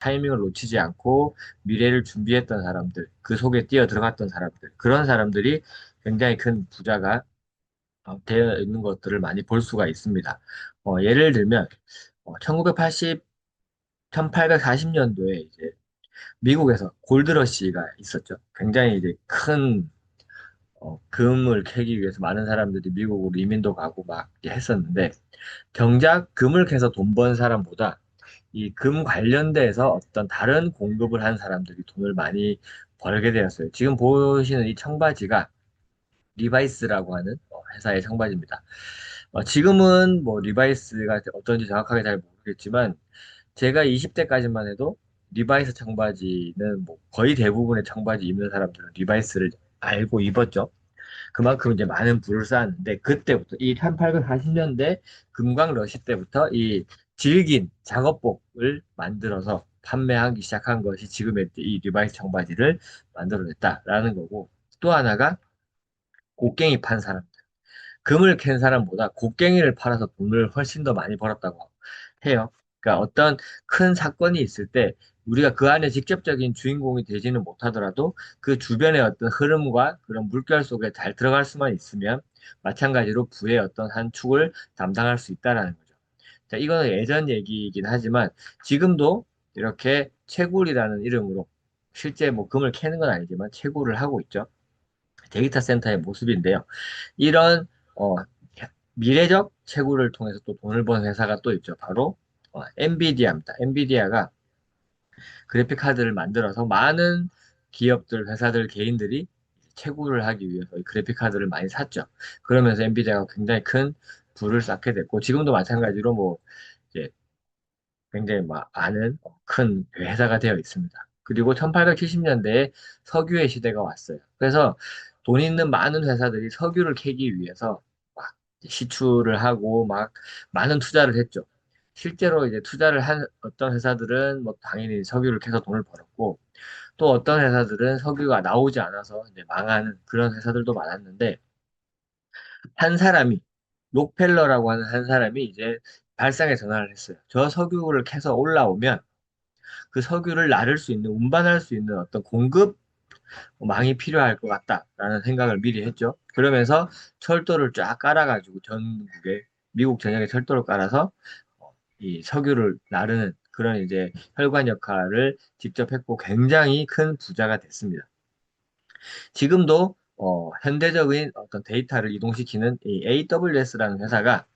타이밍을 놓치지 않고 미래를 준비했던 사람들, 그 속에 뛰어 들어갔던 사람들, 그런 사람들이 굉장히 큰 부자가 되어 있는 것들을 많이 볼 수가 있습니다. 예를 들면 1980, 1840년도에 이제 미국에서 골드러시가 있었죠. 굉장히 이제 큰 금을 캐기 위해서 많은 사람들이 미국으로 이민도 가고 막 이렇게 했었는데 정작 금을 캐서 돈 번 사람보다 이 금 관련돼서 어떤 다른 공급을 한 사람들이 돈을 많이 벌게 되었어요. 지금 보시는 이 청바지가 리바이스라고 하는 회사의 청바지입니다. 지금은 뭐 리바이스가 어떤지 정확하게 잘 모르겠지만 제가 20대까지만 해도 리바이스 청바지는 뭐 거의 대부분의 청바지 입는 사람들은 리바이스를 알고 입었죠. 그만큼 이제 많은 부를 쌓았는데 그때부터 이 1840년대 금광 러시 때부터 이 질긴 작업복을 만들어서 판매하기 시작한 것이 지금의 이 리바이스 청바지를 만들어냈다라는 거고 또 하나가 곡괭이 판 사람 금을 캔 사람보다 곡괭이를 팔아서 돈을 훨씬 더 많이 벌었다고 해요. 그러니까 어떤 큰 사건이 있을 때 우리가 그 안에 직접적인 주인공이 되지는 못하더라도 그 주변의 어떤 흐름과 그런 물결 속에 잘 들어갈 수만 있으면 마찬가지로 부의 어떤 한 축을 담당할 수 있다라는 거죠. 자, 이거는 예전 얘기이긴 하지만 지금도 이렇게 채굴이라는 이름으로 실제 뭐 금을 캐는 건 아니지만 채굴을 하고 있죠. 데이터 센터의 모습인데요. 이런 어, 미래적 채굴을 통해서 또 돈을 버는 회사가 또 있죠. 바로 엔비디아입니다. 엔비디아가 그래픽 카드를 만들어서 많은 기업들, 회사들, 개인들이 채굴을 하기 위해서 이 그래픽 카드를 많이 샀죠. 그러면서 엔비디아가 굉장히 큰 부를 쌓게 됐고 지금도 마찬가지로 뭐 이제 굉장히 막 아는 큰 회사가 되어 있습니다. 그리고 1870년대에 석유의 시대가 왔어요. 그래서 돈 있는 많은 회사들이 석유를 캐기 위해서 막 시추를 하고 막 많은 투자를 했죠. 실제로 이제 투자를 한 어떤 회사들은 뭐 당연히 석유를 캐서 돈을 벌었고 또 어떤 회사들은 석유가 나오지 않아서 이제 망하는 그런 회사들도 많았는데 한 사람이 록펠러라고 하는 한 사람이 이제 발상의 전환을 했어요. 저 석유를 캐서 올라오면 그 석유를 나를 수 있는, 운반할 수 있는 어떤 공급망이 필요할 것 같다라는 생각을 미리 했죠. 그러면서 철도를 쫙 깔아가지고 전국에, 미국 전역에 철도를 깔아서 이 석유를 나르는 그런 이제 혈관 역할을 직접 했고 굉장히 큰 부자가 됐습니다. 지금도 현대적인 어떤 데이터를 이동시키는 이 AWS라는 회사가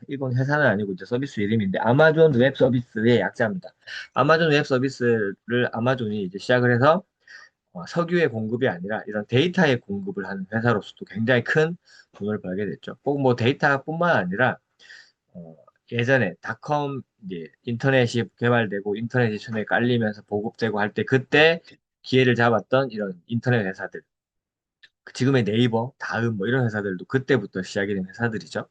이건 회사는 아니고 이제 서비스 이름인데 아마존 웹 서비스의 약자입니다. 아마존 웹 서비스를 아마존이 이제 시작을 해서 석유의 공급이 아니라 이런 데이터의 공급을 하는 회사로서도 굉장히 큰 돈을 벌게 됐죠. 꼭 뭐 데이터뿐만 아니라 어, 예전에 닷컴 이제 인터넷이 개발되고 인터넷이 처음에 깔리면서 보급되고 할 때 그때 기회를 잡았던 이런 인터넷 회사들, 지금의 네이버, 다음 뭐 이런 회사들도 그때부터 시작이 된 회사들이죠.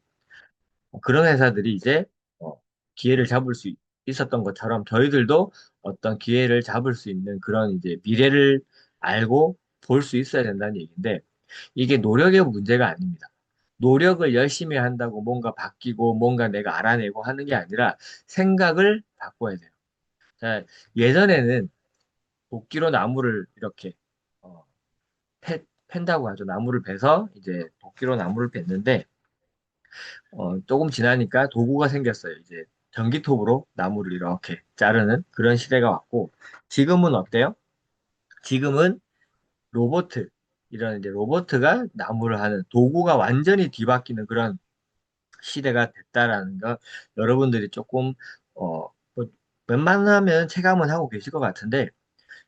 그런 회사들이 이제 어, 기회를 잡을 수 있었던 것처럼 저희들도 어떤 기회를 잡을 수 있는 그런 이제 미래를 알고 볼 수 있어야 된다는 얘기인데 이게 노력의 문제가 아닙니다. 노력을 열심히 한다고 뭔가 바뀌고 뭔가 내가 알아내고 하는 게 아니라 생각을 바꿔야 돼요. 자, 예전에는 도끼로 나무를 이렇게 어, 팬다고 하죠. 나무를 베서 이제 도끼로 나무를 뱉는데 조금 지나니까 도구가 생겼어요. 이제 전기톱으로 나무를 이렇게 자르는 그런 시대가 왔고, 지금은 어때요? 지금은 로보트, 이런 이제 로보트가 나무를 하는 도구가 완전히 뒤바뀌는 그런 시대가 됐다라는 거 여러분들이 조금, 뭐 웬만하면 체감은 하고 계실 것 같은데,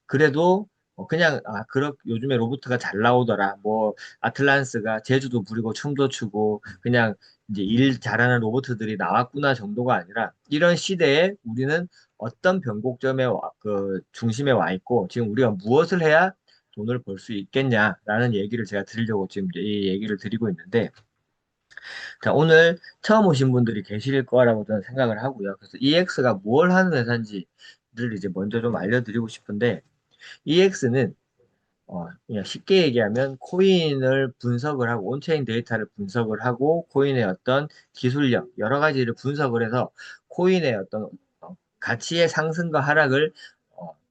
그래도 그냥 그렇 요즘에 로봇가 잘 나오더라. 뭐 아틀란스가 재주도 부리고 춤도 추고 그냥 이제 일 잘하는 로봇들이 나왔구나 정도가 아니라 이런 시대에 우리는 어떤 변곡점에 그 중심에 와 있고 지금 우리가 무엇을 해야 돈을 벌 수 있겠냐라는 얘기를 제가 드리려고 지금 이제 이 얘기를 드리고 있는데 자, 오늘 처음 오신 분들이 계실 거라고 저는 생각을 하고요. 그래서 EX가 뭘 하는 회사인지를 이제 먼저 좀 알려드리고 싶은데 EX는 그냥 쉽게 얘기하면 코인을 분석을 하고 온체인 데이터를 분석을 하고 코인의 어떤 기술력 여러 가지를 분석을 해서 코인의 어떤 가치의 상승과 하락을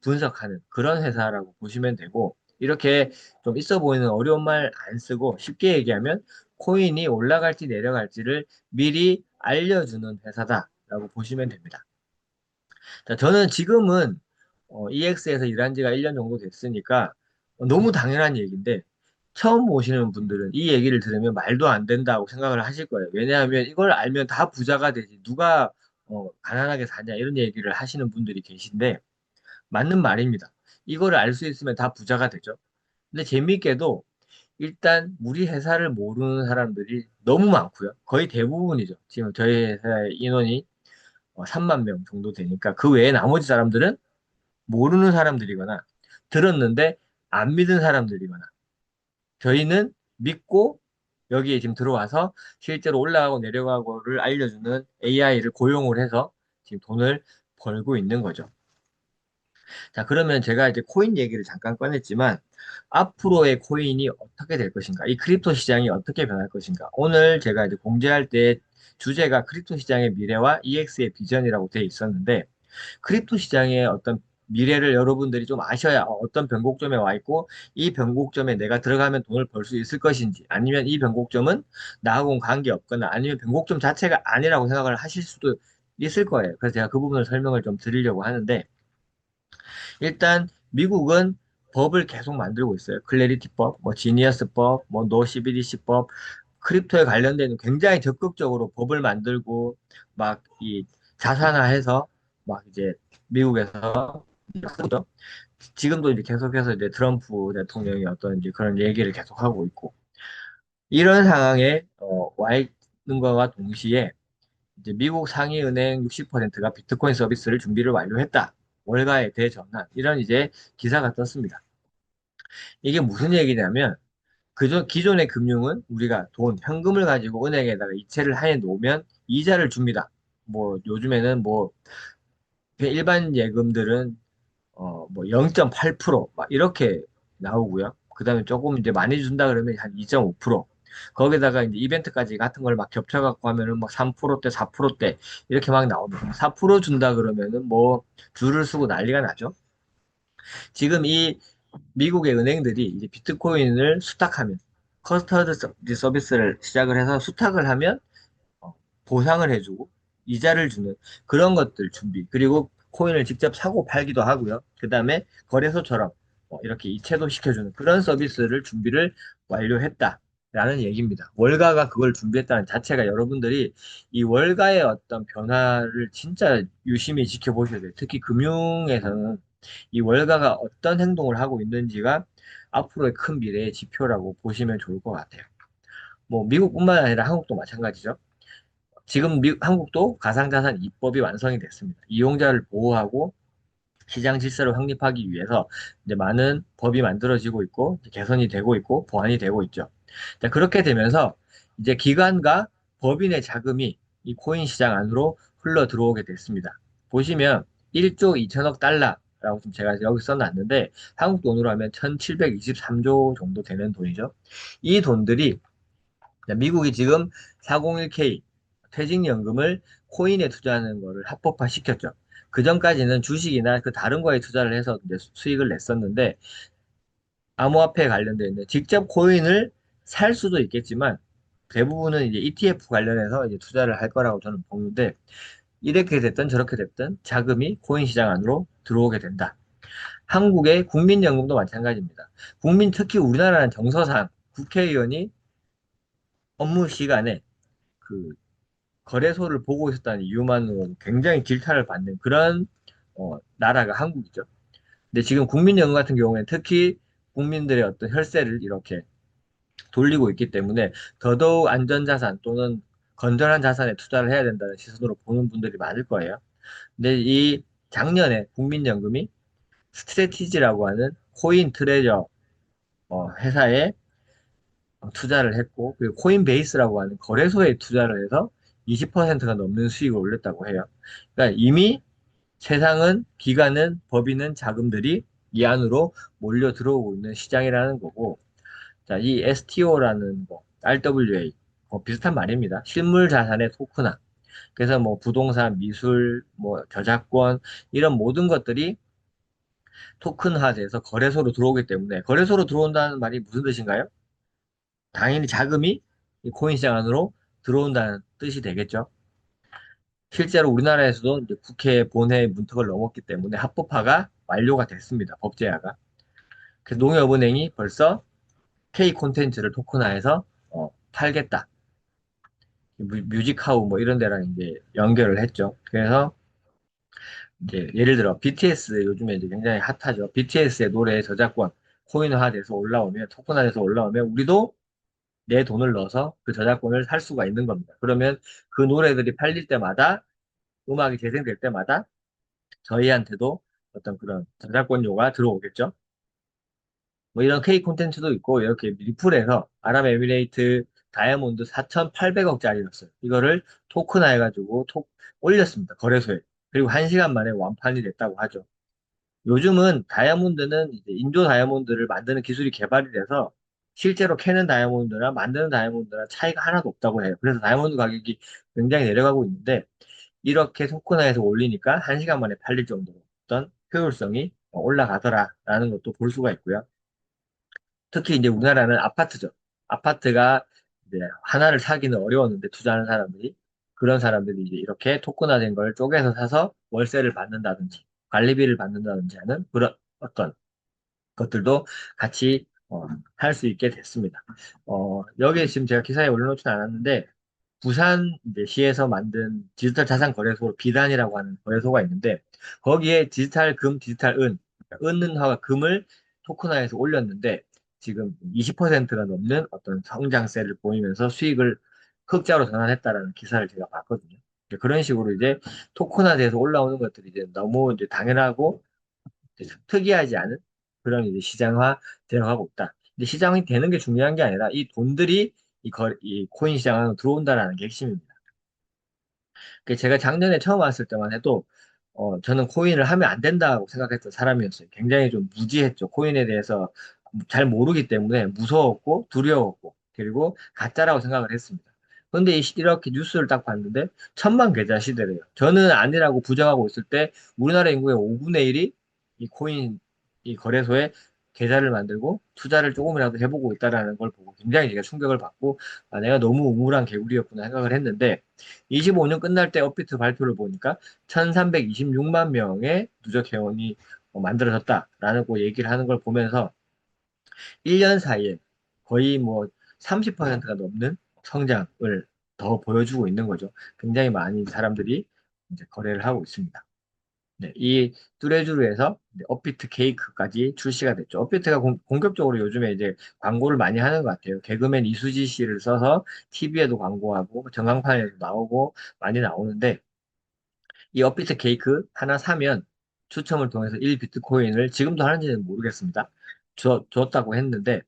분석하는 그런 회사라고 보시면 되고, 이렇게 좀 있어 보이는 어려운 말 안 쓰고 쉽게 얘기하면 코인이 올라갈지 내려갈지를 미리 알려주는 회사다라고 보시면 됩니다. 자, 저는 지금은 EX에서 일한 지가 1년 정도 됐으니까 너무 당연한 얘기인데, 처음 오시는 분들은 이 얘기를 들으면 말도 안 된다고 생각을 하실 거예요. 왜냐하면 이걸 알면 다 부자가 되지, 누가 가난하게 사냐, 이런 얘기를 하시는 분들이 계신데, 맞는 말입니다. 이거를 알 수 있으면 다 부자가 되죠. 근데 재미있게도 일단 우리 회사를 모르는 사람들이 너무 많고요. 거의 대부분이죠. 지금 저희 회사의 인원이 3만 명 정도 되니까, 그 외에 나머지 사람들은 모르는 사람들이거나 들었는데 안 믿은 사람들이거나, 저희는 믿고 여기에 지금 들어와서 실제로 올라가고 내려가고를 알려주는 AI를 고용을 해서 지금 돈을 벌고 있는 거죠. 자, 그러면 제가 이제 코인 얘기를 잠깐 꺼냈지만, 앞으로의 코인이 어떻게 될 것인가, 이 크립토 시장이 어떻게 변할 것인가. 오늘 제가 이제 공지할 때 주제가 크립토 시장의 미래와 EX의 비전이라고 되어 있었는데, 크립토 시장의 어떤 미래를 여러분들이 좀 아셔야, 어떤 변곡점에 와 있고 이 변곡점에 내가 들어가면 돈을 벌 수 있을 것인지, 아니면 이 변곡점은 나하고는 관계없거나 아니면 변곡점 자체가 아니라고 생각을 하실 수도 있을 거예요. 그래서 제가 그 부분을 설명을 좀 드리려고 하는데, 일단 미국은 법을 계속 만들고 있어요. 클래리티법, 뭐 지니어스법, 뭐 노 CBDC법, 크립토에 관련된 굉장히 적극적으로 법을 만들고 막 이 자산화해서 막 이제 미국에서 쓰죠. 지금도 이제 계속해서 이제 트럼프 대통령이 어떤 이제 그런 얘기를 계속하고 있고, 이런 상황에 와 있는 것과 동시에 이제 미국 상위은행 60%가 비트코인 서비스를 준비를 완료했다. 월가의 대전환. 이런 이제 기사가 떴습니다. 이게 무슨 얘기냐면, 기존의 금융은 우리가 돈, 현금을 가지고 은행에다가 이체를 해 놓으면 이자를 줍니다. 뭐 요즘에는 뭐 일반 예금들은 뭐 0.8%막 이렇게 나오고요. 그다음에 조금 이제 많이 준다 그러면 한 2.5%. 거기다가 이제 이벤트까지 같은 걸 막 겹쳐갖고 하면은 막 3%대, 4%대 이렇게 막 나옵니다. 4% 준다 그러면은 뭐 줄을 서고 난리가 나죠. 지금 이 미국의 은행들이 이제 비트코인을 수탁하면, 커스터드 서비스를 시작을 해서 수탁을 하면 어, 보상을 해주고 이자를 주는 그런 것들 준비, 그리고 코인을 직접 사고 팔기도 하고요. 그 다음에 거래소처럼 이렇게 이체도 시켜주는 그런 서비스를 준비를 완료했다라는 얘기입니다. 월가가 그걸 준비했다는 자체가, 여러분들이 이 월가의 어떤 변화를 진짜 유심히 지켜보셔야 돼요. 특히 금융에서는 이 월가가 어떤 행동을 하고 있는지가 앞으로의 큰 미래의 지표라고 보시면 좋을 것 같아요. 뭐 미국뿐만 아니라 한국도 마찬가지죠. 지금 한국도 가상자산 입법이 완성이 됐습니다. 이용자를 보호하고 시장 질서를 확립하기 위해서 이제 많은 법이 만들어지고 있고 개선이 되고 있고 보완이 되고 있죠. 자, 그렇게 되면서 이제 기관과 법인의 자금이 이 코인 시장 안으로 흘러 들어오게 됐습니다. 보시면 1조 2천억 달러라고 좀 제가 여기 써놨는데, 한국 돈으로 하면 1723조 정도 되는 돈이죠. 이 돈들이 미국이 지금 401k 퇴직연금을 코인에 투자하는 거를 합법화 시켰죠. 그 전까지는 주식이나 그 다른 거에 투자를 해서 이제 수익을 냈었는데, 암호화폐에 관련돼 있는 직접 코인을 살 수도 있겠지만 대부분은 이제 ETF 관련해서 이제 투자를 할 거라고 저는 보는데, 이렇게 됐든 저렇게 됐든 자금이 코인 시장 안으로 들어오게 된다. 한국의 국민연금도 마찬가지입니다. 특히 우리나라는 정서상 국회의원이 업무 시간에 그 거래소를 보고 있었다는 이유만으로 굉장히 질타를 받는 그런 나라가 한국이죠. 근데 지금 국민연금 같은 경우에는 특히 국민들의 어떤 혈세를 이렇게 돌리고 있기 때문에 더더욱 안전자산 또는 건전한 자산에 투자를 해야 된다는 시선으로 보는 분들이 많을 거예요. 근데 이 작년에 국민연금이 스트레티지라고 하는 코인 트레저 회사에 투자를 했고, 그리고 코인베이스라고 하는 거래소에 투자를 해서 20%가 넘는 수익을 올렸다고 해요. 그러니까 이미 세상은, 기관은, 법인은, 자금들이 이 안으로 몰려 들어오고 있는 시장이라는 거고, 자, 이 STO라는 거, RWA, 비슷한 말입니다. 실물 자산의 토큰화. 그래서 뭐 부동산, 미술, 뭐 저작권 이런 모든 것들이 토큰화돼서 거래소로 들어오기 때문에 거래소로 들어온다는 말이 무슨 뜻인가요? 당연히 자금이 이 코인 시장 안으로 들어온다는 뜻이 되겠죠. 실제로 우리나라에서도 이제 국회 본회의 문턱을 넘었기 때문에 합법화가 완료가 됐습니다. 법제화가. 그래서 농협은행이 벌써 K 콘텐츠를 토큰화해서 팔겠다. 뮤직하우 뭐 이런 데랑 이제 연결을 했죠. 그래서 이제 예를 들어 BTS 요즘에 이제 굉장히 핫하죠. BTS의 노래 저작권 코인화돼서 올라오면 토큰화돼서 올라오면 우리도 내 돈을 넣어서 그 저작권을 살 수가 있는 겁니다. 그러면 그 노래들이 팔릴 때마다 음악이 재생될 때마다 저희한테도 어떤 그런 저작권료가 들어오겠죠. 뭐 이런 K 콘텐츠도 있고 이렇게 리플에서 아랍에미레이트 다이아몬드 4,800억짜리였어요. 이거를 토큰화 해가지고 올렸습니다. 거래소에. 그리고 1시간 만에 완판이 됐다고 하죠. 요즘은 다이아몬드는 이제 인조 다이아몬드를 만드는 기술이 개발이 돼서 실제로 캐는 다이아몬드랑 만드는 다이아몬드랑 차이가 하나도 없다고 해요. 그래서 다이아몬드 가격이 굉장히 내려가고 있는데 이렇게 토큰화해서 올리니까 1시간 만에 팔릴 정도로 어떤 효율성이 올라가더라라는 것도 볼 수가 있고요. 특히 이제 우리나라는 아파트죠. 아파트가 이제 하나를 사기는 어려웠는데 투자하는 사람들이 그런 사람들이 이제 이렇게 토큰화된 걸 쪼개서 사서 월세를 받는다든지 관리비를 받는다든지 하는 그런 어떤 것들도 같이 할 수 있게 됐습니다. 여기에 지금 제가 기사에 올려놓지는 않았는데 부산 이제 시에서 만든 디지털 자산 거래소 비단이라고 하는 거래소가 있는데 거기에 디지털 금, 디지털 은, 그러니까 은은화가 금을 토큰화해서 올렸는데 지금 20%가 넘는 어떤 성장세를 보이면서 수익을 흑자로 전환했다라는 기사를 제가 봤거든요. 그런 식으로 이제 토큰화돼서 올라오는 것들이 이제 너무 이제 당연하고 특이하지 않은 그런 이제 시장화 되어가고 있다. 근데 시장이 되는 게 중요한 게 아니라 이 돈들이 이 코인 시장 안으로 들어온다라는 게 핵심입니다. 제가 작년에 처음 왔을 때만 해도 저는 코인을 하면 안 된다고 생각했던 사람이었어요. 굉장히 좀 무지했죠. 코인에 대해서 잘 모르기 때문에 무서웠고 두려웠고 그리고 가짜라고 생각을 했습니다. 근데 이렇게 뉴스를 딱 봤는데 천만 계좌 시대래요. 저는 아니라고 부정하고 있을 때 우리나라 인구의 5분의 1이 이 코인 이 거래소에 계좌를 만들고 투자를 조금이라도 해보고 있다라는 걸 보고 굉장히 제가 충격을 받고 아, 내가 너무 우물한 개구리였구나 생각을 했는데 25년 끝날 때 업비트 발표를 보니까 1326만 명의 누적 회원이 만들어졌다라는 거 얘기를 하는 걸 보면서 1년 사이에 거의 뭐 30%가 넘는 성장을 더 보여주고 있는 거죠. 굉장히 많은 사람들이 이제 거래를 하고 있습니다. 네, 이 뚜레쥬르에서 이제 업비트 케이크까지 출시가 됐죠. 업비트가 공격적으로 요즘에 이제 광고를 많이 하는 것 같아요. 개그맨 이수지 씨를 써서 TV에도 광고하고 전광판에도 나오고 많이 나오는데 이 업비트 케이크 하나 사면 추첨을 통해서 1비트코인을 지금도 하는지는 모르겠습니다. 줬다고 했는데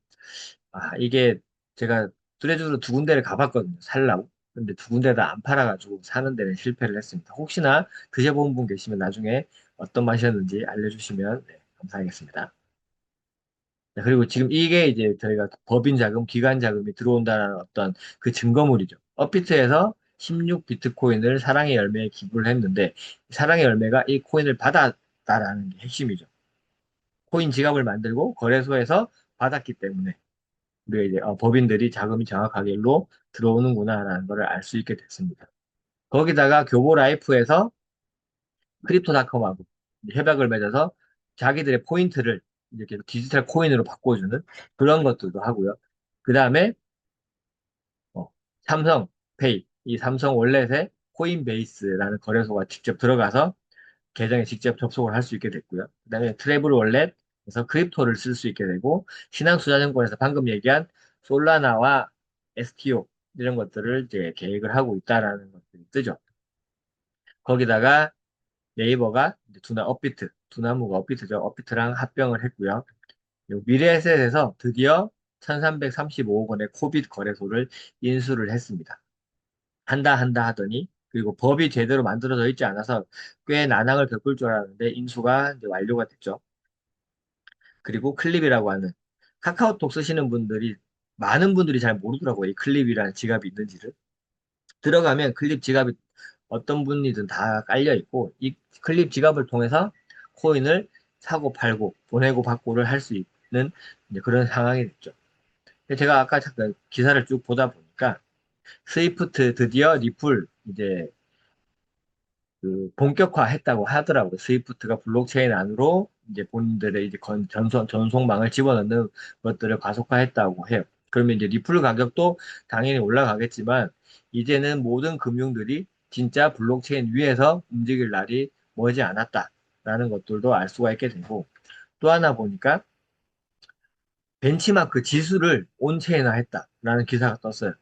이게 제가 뚜레쥬르 두 군데를 가봤거든요. 살라고. 근데 두 군데 다 안 팔아가지고 사는 데는 실패를 했습니다. 혹시나 드셔본 분 계시면 나중에 어떤 맛이었는지 알려주시면 네, 감사하겠습니다. 네, 그리고 지금 이게 이제 저희가 법인 자금, 기관 자금이 들어온다는 어떤 그 증거물이죠. 업비트에서 16비트코인을 사랑의 열매에 기부를 했는데 사랑의 열매가 이 코인을 받았다라는 게 핵심이죠. 코인 지갑을 만들고 거래소에서 받았기 때문에 우리가 이제 법인들이 자금이 정확하게 일로 들어오는구나라는 걸 알 수 있게 됐습니다. 거기다가 교보라이프에서 크립토닷컴하고 협약을 맺어서 자기들의 포인트를 이렇게 디지털 코인으로 바꿔주는 그런 것들도 하고요. 그 다음에 어, 삼성페이, 이 삼성 월렛에 코인베이스라는 거래소가 직접 들어가서 계정에 직접 접속을 할 수 있게 됐고요. 그다음에 트래블 월렛에서 크립토를 쓸 수 있게 되고 신한투자증권에서 방금 얘기한 솔라나와 STO 이런 것들을 이제 계획을 하고 있다라는 것들이 뜨죠. 거기다가 네이버가 이제 업비트, 두나무가 업비트죠. 업비트랑 합병을 했고요. 그리고 미래에셋에서 드디어 1335억 원의 코빗 거래소를 인수를 했습니다. 한다 하더니 그리고 법이 제대로 만들어져 있지 않아서 꽤 난항을 겪을 줄 알았는데 인수가 이제 완료가 됐죠. 그리고 클립이라고 하는 카카오톡 쓰시는 분들이 많은 분들이 잘 모르더라고요. 이 클립이라는 지갑이 있는지를. 들어가면 클립 지갑이 어떤 분이든 다 깔려 있고 이 클립 지갑을 통해서 코인을 사고 팔고 보내고 받고를 할 수 있는 이제 그런 상황이 됐죠. 근데 제가 아까 잠깐 기사를 쭉 보다 보니까 스위프트 드디어 리플 이제 그 본격화했다고 하더라고요. 스위프트가 블록체인 안으로 이제 본인들의 이제 전송망을 집어넣는 것들을 가속화했다고 해요. 그러면 이제 리플 가격도 당연히 올라가겠지만 이제는 모든 금융들이 진짜 블록체인 위에서 움직일 날이 머지 않았다라는 것들도 알 수가 있게 되고 또 하나 보니까 벤치마크 지수를 온체인화했다라는 기사가 떴어요.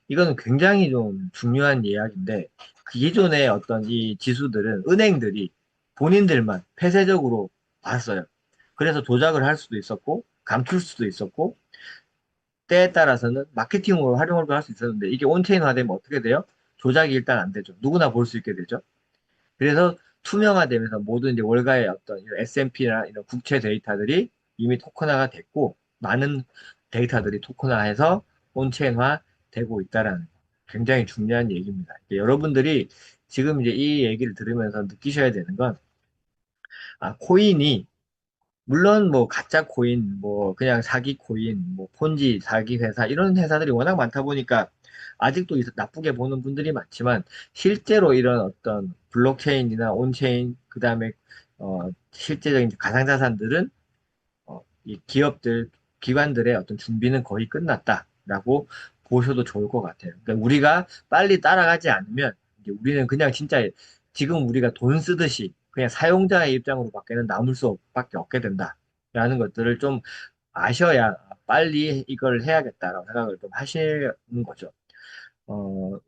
이거는 굉장히 좀 중요한 이야기인데, 그 기존의 어떤 이 지수들은 은행들이 본인들만 폐쇄적으로 봤어요. 그래서 조작을 할 수도 있었고, 감출 수도 있었고, 때에 따라서는 마케팅으로 활용을 할 수 있었는데, 이게 온체인화되면 어떻게 돼요? 조작이 일단 안 되죠. 누구나 볼 수 있게 되죠. 그래서 투명화되면서 모든 이제 월가의 어떤 S&P나 이런 국채 데이터들이 이미 토큰화가 됐고 많은 데이터들이 토큰화해서 온체인화 되고 있다라는 굉장히 중요한 얘기입니다. 여러분들이 지금 이제 이 얘기를 들으면서 느끼셔야 되는 건 코인이 물론 뭐 가짜 코인, 뭐 그냥 사기 코인, 뭐 폰지 사기 회사 이런 회사들이 워낙 많다 보니까 아직도 나쁘게 보는 분들이 많지만 실제로 이런 어떤 블록체인이나 온체인 그다음에 실제적인 가상자산들은 이 기업들 기관들의 어떤 준비는 거의 끝났다라고 보셔도 좋을 것 같아요. 그러니까 우리가 빨리 따라가지 않으면 이제 우리는 그냥 진짜 지금 우리가 돈 쓰듯이 그냥 사용자의 입장으로 밖에는 남을 수밖에 없게 된다라는 것들을 좀 아셔야 빨리 이걸 해야겠다라고 생각을 좀 하시는 거죠. 어,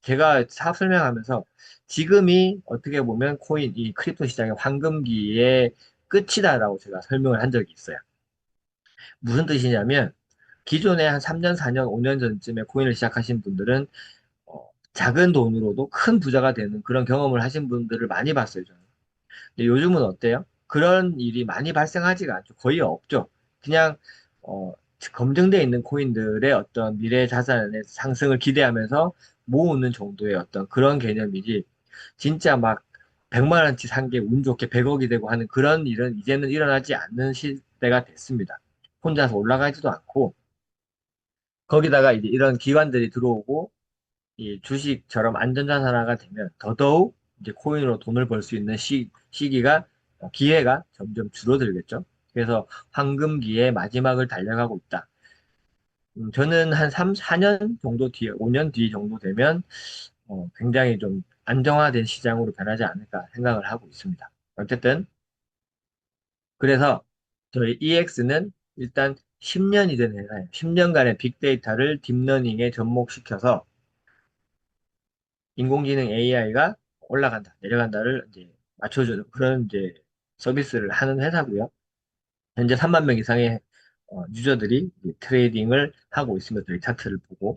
제가 사업 설명하면서 지금이 어떻게 보면 코인, 이 크립토 시장의 황금기의 끝이다라고 제가 설명을 한 적이 있어요. 무슨 뜻이냐면 기존에 한 3년, 4년, 5년 전쯤에 코인을 시작하신 분들은 작은 돈으로도 큰 부자가 되는 그런 경험을 하신 분들을 많이 봤어요, 저는. 근데 요즘은 어때요? 그런 일이 많이 발생하지가 않죠. 거의 없죠. 그냥 어, 검증되어 있는 코인들의 어떤 미래 자산의 상승을 기대하면서 모으는 정도의 어떤 그런 개념이지 진짜 막 100만 원치 산 게 운 좋게 100억이 되고 하는 그런 일은 이제는 일어나지 않는 시대가 됐습니다. 혼자서 올라가지도 않고 거기다가 이제 이런 기관들이 들어오고 이 주식처럼 안전자산화가 되면 더더욱 이제 코인으로 돈을 벌 수 있는 시기가 기회가 점점 줄어들겠죠. 그래서 황금기의 마지막을 달려가고 있다. 저는 한 3, 4년 정도 뒤에, 5년 뒤 정도 되면 굉장히 좀 안정화된 시장으로 변하지 않을까 생각을 하고 있습니다. 어쨌든 그래서 저희 EX는 일단 10년이 된 회사예요. 10년간의 빅데이터를 딥러닝에 접목시켜서 인공지능 AI가 올라간다, 내려간다를 이제 맞춰주는 그런 이제 서비스를 하는 회사고요. 현재 3만 명 이상의 유저들이 이제 트레이딩을 하고 있습니다. 저희 차트를 보고.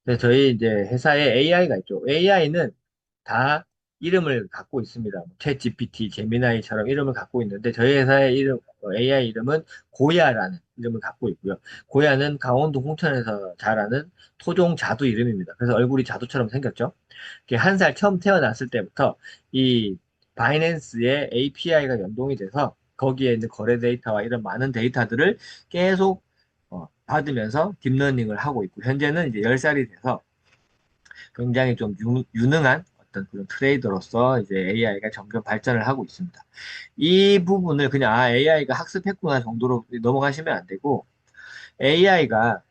그래서 저희 이제 회사에 AI가 있죠. AI는 다 이름을 갖고 있습니다. 챗 GPT, 제미나이처럼 이름을 갖고 있는데 저희 회사의 AI 이름은 고야라는 이름을 갖고 있고요. 고야는 강원도 홍천에서 자라는 토종 자두 이름입니다. 그래서 얼굴이 자두처럼 생겼죠. 1살 처음 태어났을 때부터 이 바이낸스의 API가 연동이 돼서 거기에 있는 거래 데이터와 이런 많은 데이터들을 계속 받으면서 딥러닝을 하고 있고 현재는 이제 10살이 돼서 굉장히 좀 유능한 어떤 그런 트레이더로서 이제 AI가 점점 발전을 하고 있습니다. 이 부분을 그냥 AI가 학습했구나 정도로 넘어가시면 안 되고 AI가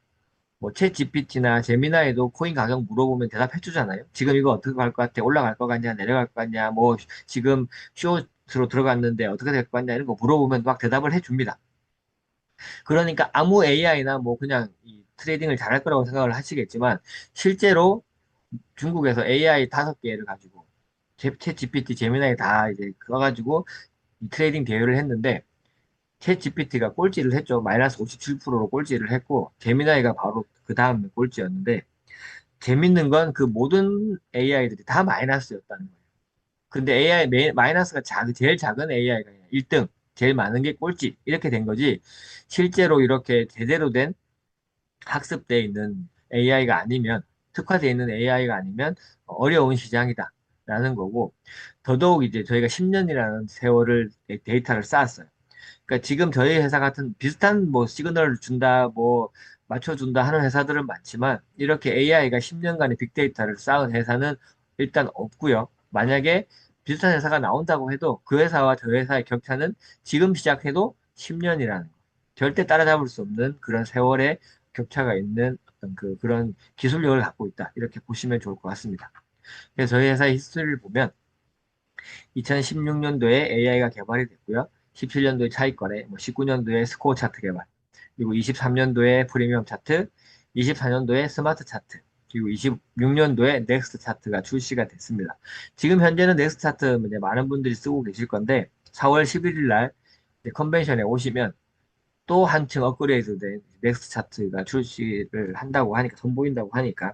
뭐 챗 GPT나 제미나이도 코인 가격 물어보면 대답해 주잖아요. 지금 이거 어떻게 갈 것 같아? 올라갈 것 같냐? 내려갈 것 같냐? 뭐 지금 숏으로 들어갔는데 어떻게 될 것 같냐? 이런 거 물어보면 막 대답을 해 줍니다. 그러니까 아무 AI나 뭐 그냥 이 트레이딩을 잘할 거라고 생각을 하시겠지만 실제로 중국에서 AI 5개를 가지고 챗 GPT, 제미나이 다 이제 써가지고 이 트레이딩 대회를 했는데 챗 GPT가 꼴찌를 했죠. 마이너스 57%로 꼴찌를 했고 제미나이가 바로 그 다음 꼴찌였는데 재밌는 건 그 모든 AI들이 다 마이너스였다는 거예요. 근데 마이너스가 제일 작은 AI가 1등, 제일 많은 게 꼴찌 이렇게 된 거지. 실제로 이렇게 제대로 된 학습되어 있는 AI가 아니면 특화되어 있는 AI가 아니면 어려운 시장이다 라는 거고, 더더욱 이제 저희가 10년이라는 세월을 데이터를 쌓았어요. 그러니까 지금 저희 회사 같은 비슷한 뭐 시그널을 준다, 뭐 맞춰준다 하는 회사들은 많지만 이렇게 AI가 10년간의 빅데이터를 쌓은 회사는 일단 없고요. 만약에 비슷한 회사가 나온다고 해도 그 회사와 저 회사의 격차는 지금 시작해도 10년이라는 거. 절대 따라잡을 수 없는 그런 세월의 격차가 있는 어떤 그런 기술력을 갖고 있다. 이렇게 보시면 좋을 것 같습니다. 그래서 저희 회사의 히스토리를 보면 2016년도에 AI가 개발이 됐고요. 17년도에 차익거래, 19년도에 스코어 차트 개발, 그리고 23년도에 프리미엄 차트, 24년도에 스마트 차트, 그리고 26년도에 넥스트 차트가 출시가 됐습니다. 지금 현재는 넥스트 차트 이제 많은 분들이 쓰고 계실 건데 4월 11일 날 이제 컨벤션에 오시면 또 한층 업그레이드된 넥스트 차트가 출시를 한다고 하니까 선보인다고 하니까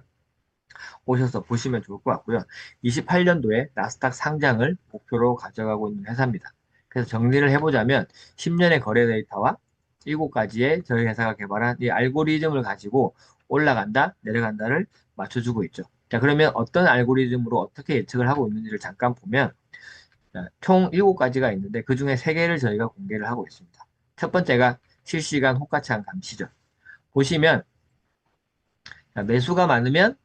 오셔서 보시면 좋을 것 같고요. 28년도에 나스닥 상장을 목표로 가져가고 있는 회사입니다. 그래서 정리를 해보자면 10년의 거래 데이터와 7가지의 저희 회사가 개발한 이 알고리즘을 가지고 올라간다, 내려간다를 맞춰주고 있죠. 자, 그러면 어떤 알고리즘으로 어떻게 예측을 하고 있는지를 잠깐 보면 자, 총 7가지가 있는데 그 중에 3개를 저희가 공개를 하고 있습니다. 첫 번째가 실시간 호가창 감시죠. 보시면 자, 매수가 많으면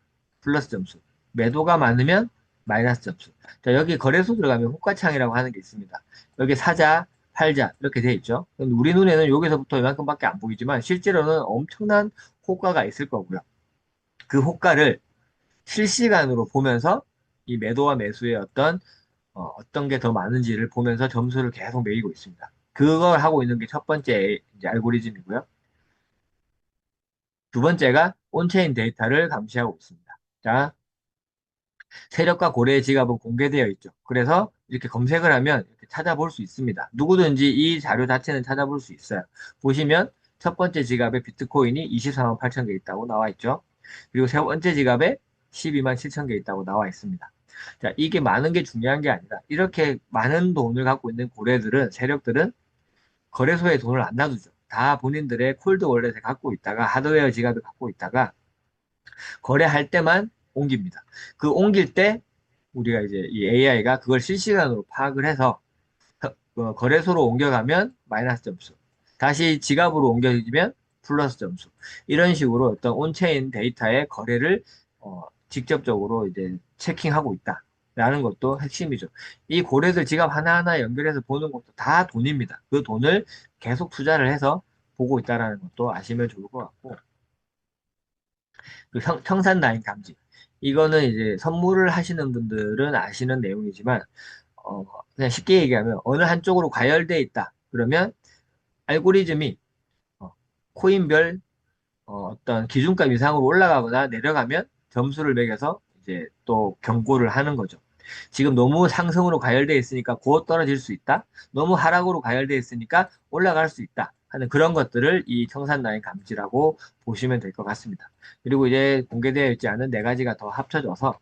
플러스 점수, 매도가 많으면 마이너스 점수. 자, 여기 거래소 들어가면 호가창이라고 하는 게 있습니다. 여기 사자, 팔자 이렇게 돼 있죠. 근데 우리 눈에는 여기서부터 이만큼밖에 안 보이지만 실제로는 엄청난 호가가 있을 거고요. 그 호가를 실시간으로 보면서 이 매도와 매수의 어떤 게 더 많은지를 보면서 점수를 계속 매기고 있습니다. 그걸 하고 있는 게 첫 번째 이제 알고리즘이고요. 두 번째가 온체인 데이터를 감시하고 있습니다. 자, 세력과 고래의 지갑은 공개되어 있죠. 그래서 이렇게 검색을 하면 이렇게 찾아볼 수 있습니다. 누구든지 이 자료 자체는 찾아볼 수 있어요. 보시면 첫 번째 지갑에 비트코인이 24만 8천 개 있다고 나와 있죠. 그리고 세 번째 지갑에 12만 7천 개 있다고 나와 있습니다. 자, 이게 많은 게 중요한 게 아니라 이렇게 많은 돈을 갖고 있는 고래들은, 세력들은 거래소에 돈을 안 놔두죠. 다 본인들의 콜드 월렛에 갖고 있다가 하드웨어 지갑에 갖고 있다가 거래할 때만 옮깁니다. 그 옮길 때 우리가 이제 이 AI가 그걸 실시간으로 파악을 해서 거래소로 옮겨가면 마이너스 점수, 다시 지갑으로 옮겨지면 플러스 점수. 이런 식으로 어떤 온체인 데이터의 거래를 직접적으로 이제 체킹하고 있다. 라는 것도 핵심이죠. 이 고래들 지갑 하나하나 연결해서 보는 것도 다 돈입니다. 그 돈을 계속 투자를 해서 보고 있다라는 것도 아시면 좋을 것 같고. 그 청산 라인 감지. 이거는 이제 선물을 하시는 분들은 아시는 내용이지만, 그냥 쉽게 얘기하면 어느 한쪽으로 과열돼 있다. 그러면 알고리즘이 어, 코인별 떤 기준값 이상으로 올라가거나 내려가면 점수를 매겨서 이제 또 경고를 하는 거죠. 지금 너무 상승으로 가열돼 있으니까 곧 떨어질 수 있다. 너무 하락으로 가열돼 있으니까 올라갈 수 있다. 하는 그런 것들을 이 청산라인 감지라고 보시면 될 것 같습니다. 그리고 이제 공개되어 있지 않은 4가지가 더 합쳐져서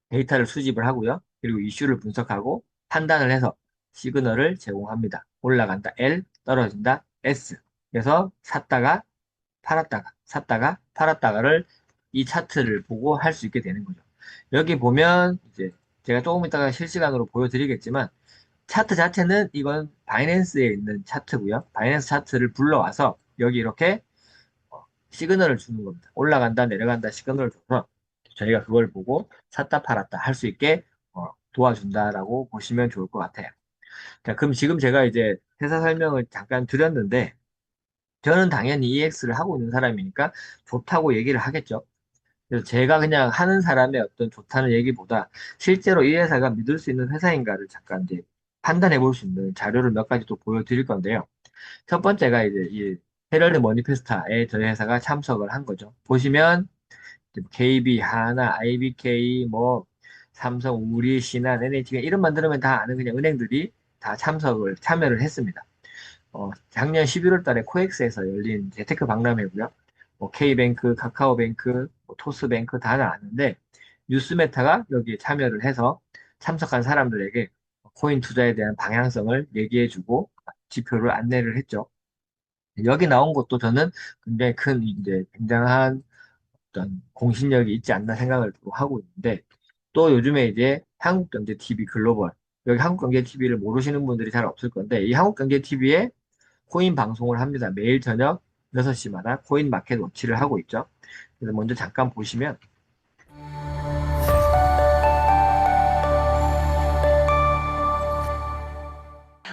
데이터를 수집을 하고요. 그리고 이슈를 분석하고 판단을 해서 시그널을 제공합니다. 올라간다 L, 떨어진다 S. 그래서 샀다가 팔았다가를 이 차트를 보고 할 수 있게 되는 거죠. 여기 보면 이제 제가 조금 이따가 실시간으로 보여드리겠지만 차트 자체는 이건 바이낸스에 있는 차트고요. 바이낸스 차트를 불러와서 여기 이렇게 시그널을 주는 겁니다. 올라간다, 내려간다 시그널을 줘서 저희가 그걸 보고 샀다, 팔았다 할 수 있게 도와준다라고 보시면 좋을 것 같아요. 자, 그럼 지금 제가 이제 회사 설명을 잠깐 드렸는데 저는 당연히 EX를 하고 있는 사람이니까 좋다고 얘기를 하겠죠. 그래서 제가 그냥 하는 사람의 어떤 좋다는 얘기보다 실제로 이 회사가 믿을 수 있는 회사인가를 잠깐 이제 판단해 볼 수 있는 자료를 몇 가지 또 보여드릴 건데요. 첫 번째가 이제 이 헤럴드 머니페스타에 저희 회사가 참석을 한 거죠. 보시면 KB, 하나, IBK, 뭐 삼성, 우리, 신한, NHK 이름만 들으면 다 아는 그냥 은행들이 다 참여를 했습니다. 작년 11월 달에 코엑스에서 열린 재테크 박람회고요. 뭐 K뱅크, 카카오뱅크, 뭐 토스뱅크 다 나왔는데 뉴스메타가 여기에 참여를 해서 참석한 사람들에게 코인 투자에 대한 방향성을 얘기해주고 지표를 안내를 했죠. 여기 나온 것도 저는 굉장히 큰 이제 굉장한 어떤 공신력이 있지 않나 생각을 또 하고 있는데 또 요즘에 이제 한국경제TV 글로벌 여기 한국경제TV를 모르시는 분들이 잘 없을 건데 이 한국경제TV에 코인 방송을 합니다. 매일 저녁 6시마다 코인 마켓 워치를 하고 있죠. 그래서 먼저 잠깐 보시면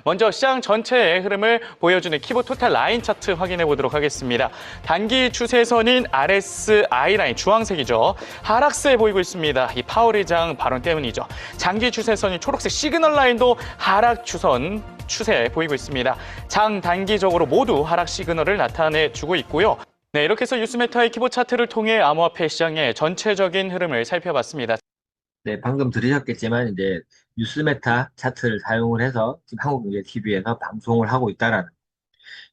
먼저 시장 전체의 흐름을 보여주는 키보 토탈 라인 차트 확인해 보도록 하겠습니다. 단기 추세선인 RSI 라인 주황색이죠. 하락세 보이고 있습니다. 이 파월 의장 발언 때문이죠. 장기 추세선인 초록색 시그널 라인도 하락 추선 추세 보이고 있습니다. 장 단기적으로 모두 하락 시그널을 나타내 주고 있고요. 네, 이렇게 해서 뉴스메타의 키보 차트를 통해 암호화폐 시장의 전체적인 흐름을 살펴봤습니다. 네, 방금 들으셨겠지만 이제 뉴스메타 차트를 사용을 해서 지금 한국경제TV에서 방송을 하고 있다라는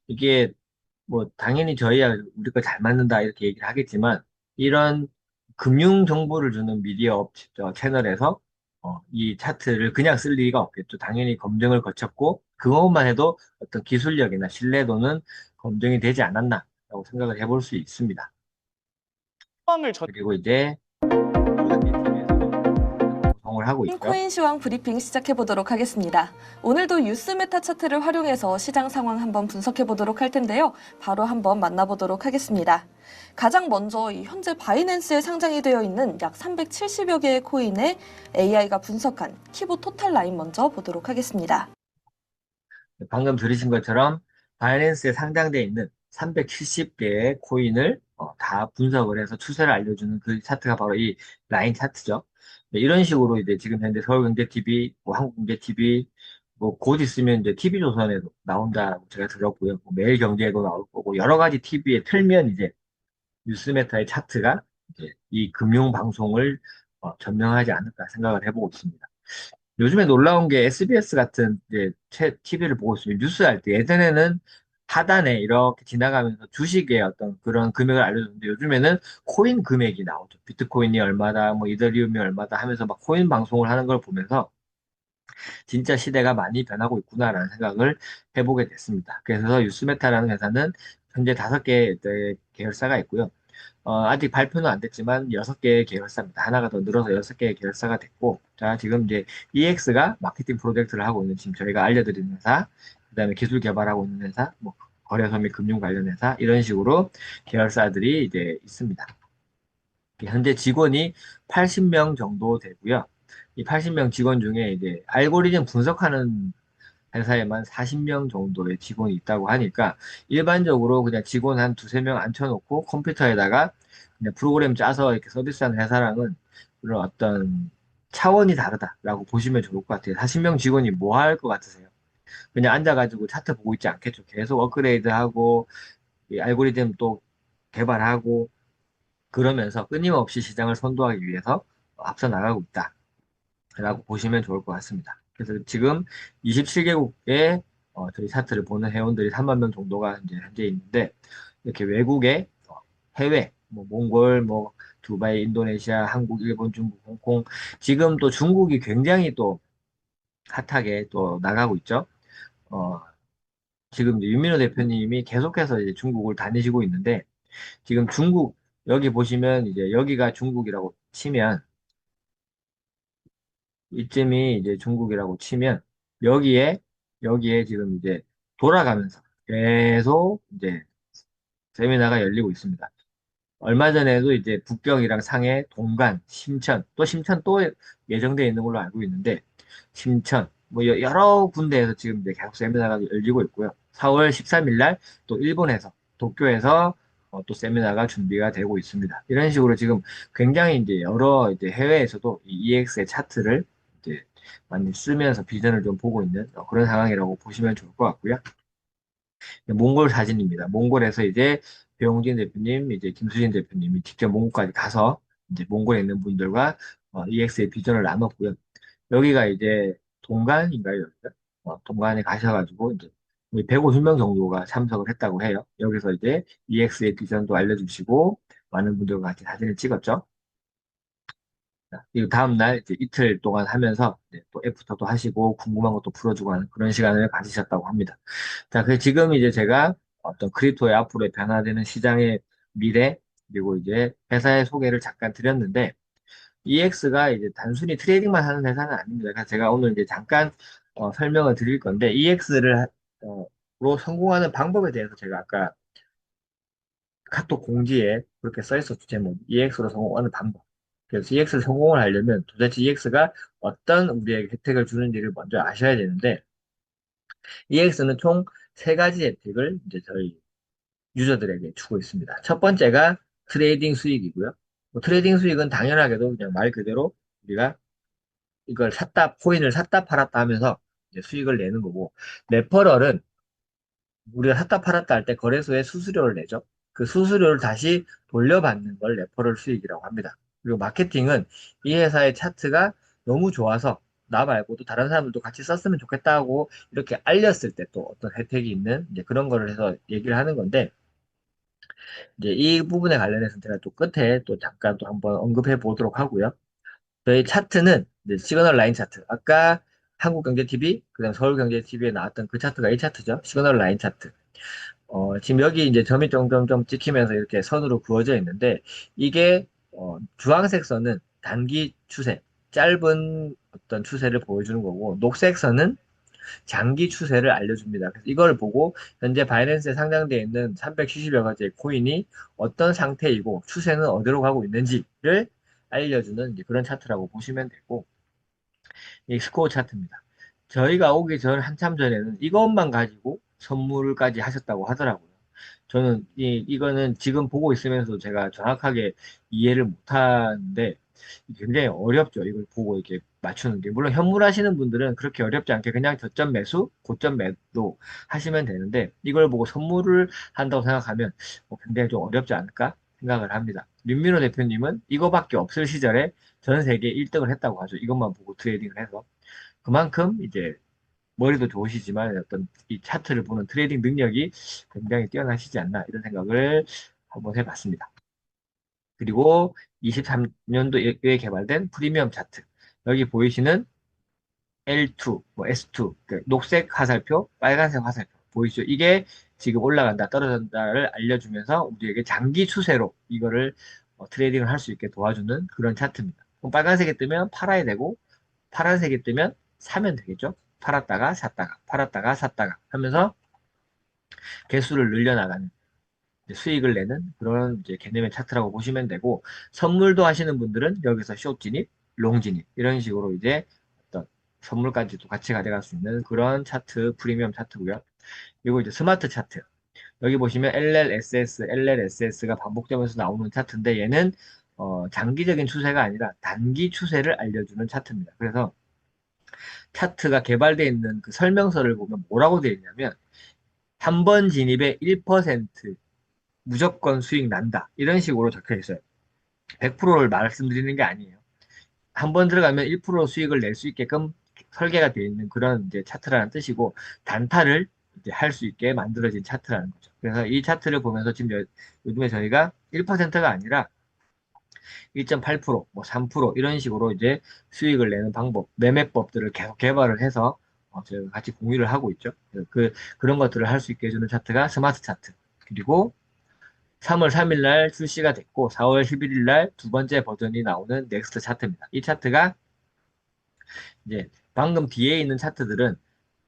이게 뭐 당연히 저희야 우리 거 잘 맞는다 이렇게 얘기를 하겠지만 이런 금융 정보를 주는 미디어 채널에서 이 차트를 그냥 쓸 리가 없겠죠. 당연히 검증을 거쳤고 그것만 해도 어떤 기술력이나 신뢰도는 검증이 되지 않았나라고 생각을 해볼 수 있습니다. 상황을 전 그리고 이제 TV에서도 방송을 하고 있죠. 코인 시황 브리핑 시작해 보도록 하겠습니다. 오늘도 뉴스 메타 차트를 활용해서 시장 상황 한번 분석해 보도록 할 텐데요. 바로 한번 만나보도록 하겠습니다. 가장 먼저 현재 바이낸스에 상장이 되어 있는 약 370여 개의 코인에 AI가 분석한 키보 토탈 라인 먼저 보도록 하겠습니다. 방금 들으신 것처럼 바이낸스에 상장되어 있는 370개의 코인을 다 분석을 해서 추세를 알려주는 그 차트가 바로 이 라인 차트죠. 네, 이런 식으로 이제 지금 현재 서울경제TV, 뭐 한국경제TV, 뭐 곧 있으면 이제 TV조선에도 나온다고 제가 들었고요. 뭐 매일경제에도 나올 거고 여러 가지 TV에 틀면 이제 뉴스메타의 차트가 이제 이 금융 방송을 점령하지 않을까 생각을 해보고 있습니다. 요즘에 놀라운 게 SBS 같은 이제 TV를 보고 있으면 뉴스 할 때 예전에는 하단에 이렇게 지나가면서 주식의 어떤 그런 금액을 알려줬는데 요즘에는 코인 금액이 나오죠. 비트코인이 얼마다, 뭐 이더리움이 얼마다 하면서 막 코인 방송을 하는 걸 보면서 진짜 시대가 많이 변하고 있구나라는 생각을 해보게 됐습니다. 그래서 뉴스메타라는 회사는 현재 5개 계열사가 있고요. 아직 발표는 안 됐지만 6개의 계열사입니다. 하나가 더 늘어서 6개의 계열사가 됐고, 자, 지금 이제 EX가 마케팅 프로젝트를 하고 있는 지금 저희가 알려드리는 회사, 그 다음에 기술 개발하고 있는 회사, 뭐, 거래소 및 금융 관련 회사, 이런 식으로 계열사들이 이제 있습니다. 현재 직원이 80명 정도 되고요. 이 80명 직원 중에 이제 알고리즘 분석하는 회사에만 40명 정도의 직원이 있다고 하니까 일반적으로 그냥 직원 한 두세 명 앉혀놓고 컴퓨터에다가 그냥 프로그램 짜서 이렇게 서비스하는 회사랑은 그런 어떤 차원이 다르다라고 보시면 좋을 것 같아요. 40명 직원이 뭐 할 것 같으세요? 그냥 앉아가지고 차트 보고 있지 않겠죠. 계속 업그레이드하고 이 알고리즘 또 개발하고 그러면서 끊임없이 시장을 선도하기 위해서 앞서 나가고 있다라고 보시면 좋을 것 같습니다. 그래서 지금 27개국의 저희 차트를 보는 회원들이 3만 명 정도가 이제 현재 있는데 이렇게 외국의 해외, 뭐 몽골, 뭐 두바이, 인도네시아, 한국, 일본, 중국, 홍콩 지금 또 중국이 굉장히 또 핫하게 또 나가고 있죠. 어, 지금 이제 윤민호 대표님이 계속해서 이제 중국을 다니시고 있는데 지금 중국 여기 보시면 이제 여기가 중국이라고 치면 이쯤이 이제 중국이라고 치면 여기에 지금 이제 돌아가면서 계속 이제 세미나가 열리고 있습니다. 얼마 전에도 이제 북경이랑 상해, 동간, 심천, 또 심천 또 예정되어 있는 걸로 알고 있는데 심천 뭐 여러 군데에서 지금 이제 계속 세미나가 열리고 있고요. 4월 13일 날 또 일본에서 도쿄에서 또 세미나가 준비가 되고 있습니다. 이런 식으로 지금 굉장히 이제 여러 이제 해외에서도 이 EX의 차트를 이제 많이 쓰면서 비전을 좀 보고 있는 그런 상황이라고 보시면 좋을 것 같고요. 몽골 사진입니다. 몽골에서 이제 배용진 대표님, 이제 김수진 대표님이 직접 몽골까지 가서 이제 몽골에 있는 분들과 EX의 비전을 나눴고요. 여기가 이제 동간인가요? 여기가? 동간에 가셔가지고 이제 150명 정도가 참석을 했다고 해요. 여기서 이제 EX의 비전도 알려주시고 많은 분들과 같이 사진을 찍었죠. 그리고 다음날 이제 이틀 동안 하면서 이제 또 애프터도 하시고 궁금한 것도 풀어주고 하는 그런 시간을 가지셨다고 합니다. 자, 그 지금 이제 제가 어떤 크립토의 앞으로의 변화되는 시장의 미래, 그리고 이제 회사의 소개를 잠깐 드렸는데, EX가 이제 단순히 트레이딩만 하는 회사는 아닙니다. 그래서 제가 오늘 이제 잠깐 설명을 드릴 건데, 로 성공하는 방법에 대해서 제가 아까 카톡 공지에 그렇게 써 있었죠. 제목. EX로 성공하는 방법. 그래서 EX를 성공을 하려면 도대체 EX가 어떤 우리에게 혜택을 주는지를 먼저 아셔야 되는데, EX는 총 세 가지 혜택을 이제 저희 유저들에게 주고 있습니다. 첫 번째가 트레이딩 수익이고요. 뭐 트레이딩 수익은 당연하게도 그냥 말 그대로 우리가 이걸 코인을 샀다 팔았다 하면서 이제 수익을 내는 거고, 레퍼럴은 우리가 샀다 팔았다 할 때 거래소에 수수료를 내죠. 그 수수료를 다시 돌려받는 걸 레퍼럴 수익이라고 합니다. 그리고 마케팅은 이 회사의 차트가 너무 좋아서 나 말고도 다른 사람들도 같이 썼으면 좋겠다고 이렇게 알렸을 때 또 어떤 혜택이 있는 이제 그런 거를 해서 얘기를 하는 건데, 이제 이 부분에 관련해서 제가 또 끝에 또 잠깐 또 한번 언급해 보도록 하고요. 저희 차트는 이제 시그널 라인 차트. 아까 한국경제TV, 그다음 서울경제TV에 나왔던 그 차트가 이 차트죠. 시그널 라인 차트. 지금 여기 이제 점이 점점점 찍히면서 이렇게 선으로 그어져 있는데, 이게 주황색 선은 단기 추세, 짧은 어떤 추세를 보여주는 거고, 녹색 선은 장기 추세를 알려줍니다. 그래서 이걸 보고 현재 바이낸스에 상장되어 있는 370여 가지의 코인이 어떤 상태이고 추세는 어디로 가고 있는지를 알려주는 이제 그런 차트라고 보시면 되고, 이 스코어 차트입니다. 저희가 오기 전 한참 전에는 이것만 가지고 선물까지 하셨다고 하더라고요. 저는 이거는 지금 보고 있으면서 제가 정확하게 이해를 못하는데 굉장히 어렵죠. 이걸 보고 이렇게 맞추는 게. 물론 현물 하시는 분들은 그렇게 어렵지 않게 그냥 저점 매수, 고점 매도 하시면 되는데, 이걸 보고 선물을 한다고 생각하면 굉장히 좀 어렵지 않을까 생각을 합니다. 윤민호 대표님은 이거밖에 없을 시절에 전 세계 1등을 했다고 하죠. 이것만 보고 트레이딩을 해서. 그만큼 이제 머리도 좋으시지만 어떤 이 차트를 보는 트레이딩 능력이 굉장히 뛰어나시지 않나 이런 생각을 한번 해봤습니다. 그리고 23년도에 개발된 프리미엄 차트. 여기 보이시는 L2, 뭐 S2, 그 녹색 화살표, 빨간색 화살표 보이시죠? 이게 지금 올라간다, 떨어진다를 알려주면서 우리에게 장기 추세로 이거를 트레이딩을 할 수 있게 도와주는 그런 차트입니다. 그럼 빨간색이 뜨면 팔아야 되고, 파란색이 뜨면 사면 되겠죠? 팔았다가 샀다가, 팔았다가 샀다가 하면서 개수를 늘려나가는 이제 수익을 내는 그런 이제 개념의 차트라고 보시면 되고, 선물도 하시는 분들은 여기서 숏 진입, 롱 진입 이런 식으로 이제 어떤 선물까지도 같이 가져갈 수 있는 그런 차트, 프리미엄 차트고요. 그리고 이제 스마트 차트. 여기 보시면 LLSS, LLSS가 반복되면서 나오는 차트인데, 얘는 장기적인 추세가 아니라 단기 추세를 알려주는 차트입니다. 그래서 차트가 개발되어 있는 그 설명서를 보면 뭐라고 되어 있냐면, 한 번 진입에 1% 무조건 수익 난다, 이런 식으로 적혀 있어요. 100%를 말씀드리는 게 아니에요. 한 번 들어가면 1% 수익을 낼 수 있게끔 설계가 되어 있는 그런 이제 차트라는 뜻이고, 단타를 이제 할 수 있게 만들어진 차트라는 거죠. 그래서 이 차트를 보면서 지금 요즘에 저희가 1%가 아니라 1.8%, 뭐 3% 이런 식으로 이제 수익을 내는 방법, 매매법들을 계속 개발을 해서 저희가 같이 공유를 하고 있죠. 그런 것들을 할 수 있게 해주는 차트가 스마트 차트. 그리고 3월 3일 날 출시가 됐고 4월 11일 날 두 번째 버전이 나오는 넥스트 차트입니다. 이 차트가 이제 방금 뒤에 있는 차트들은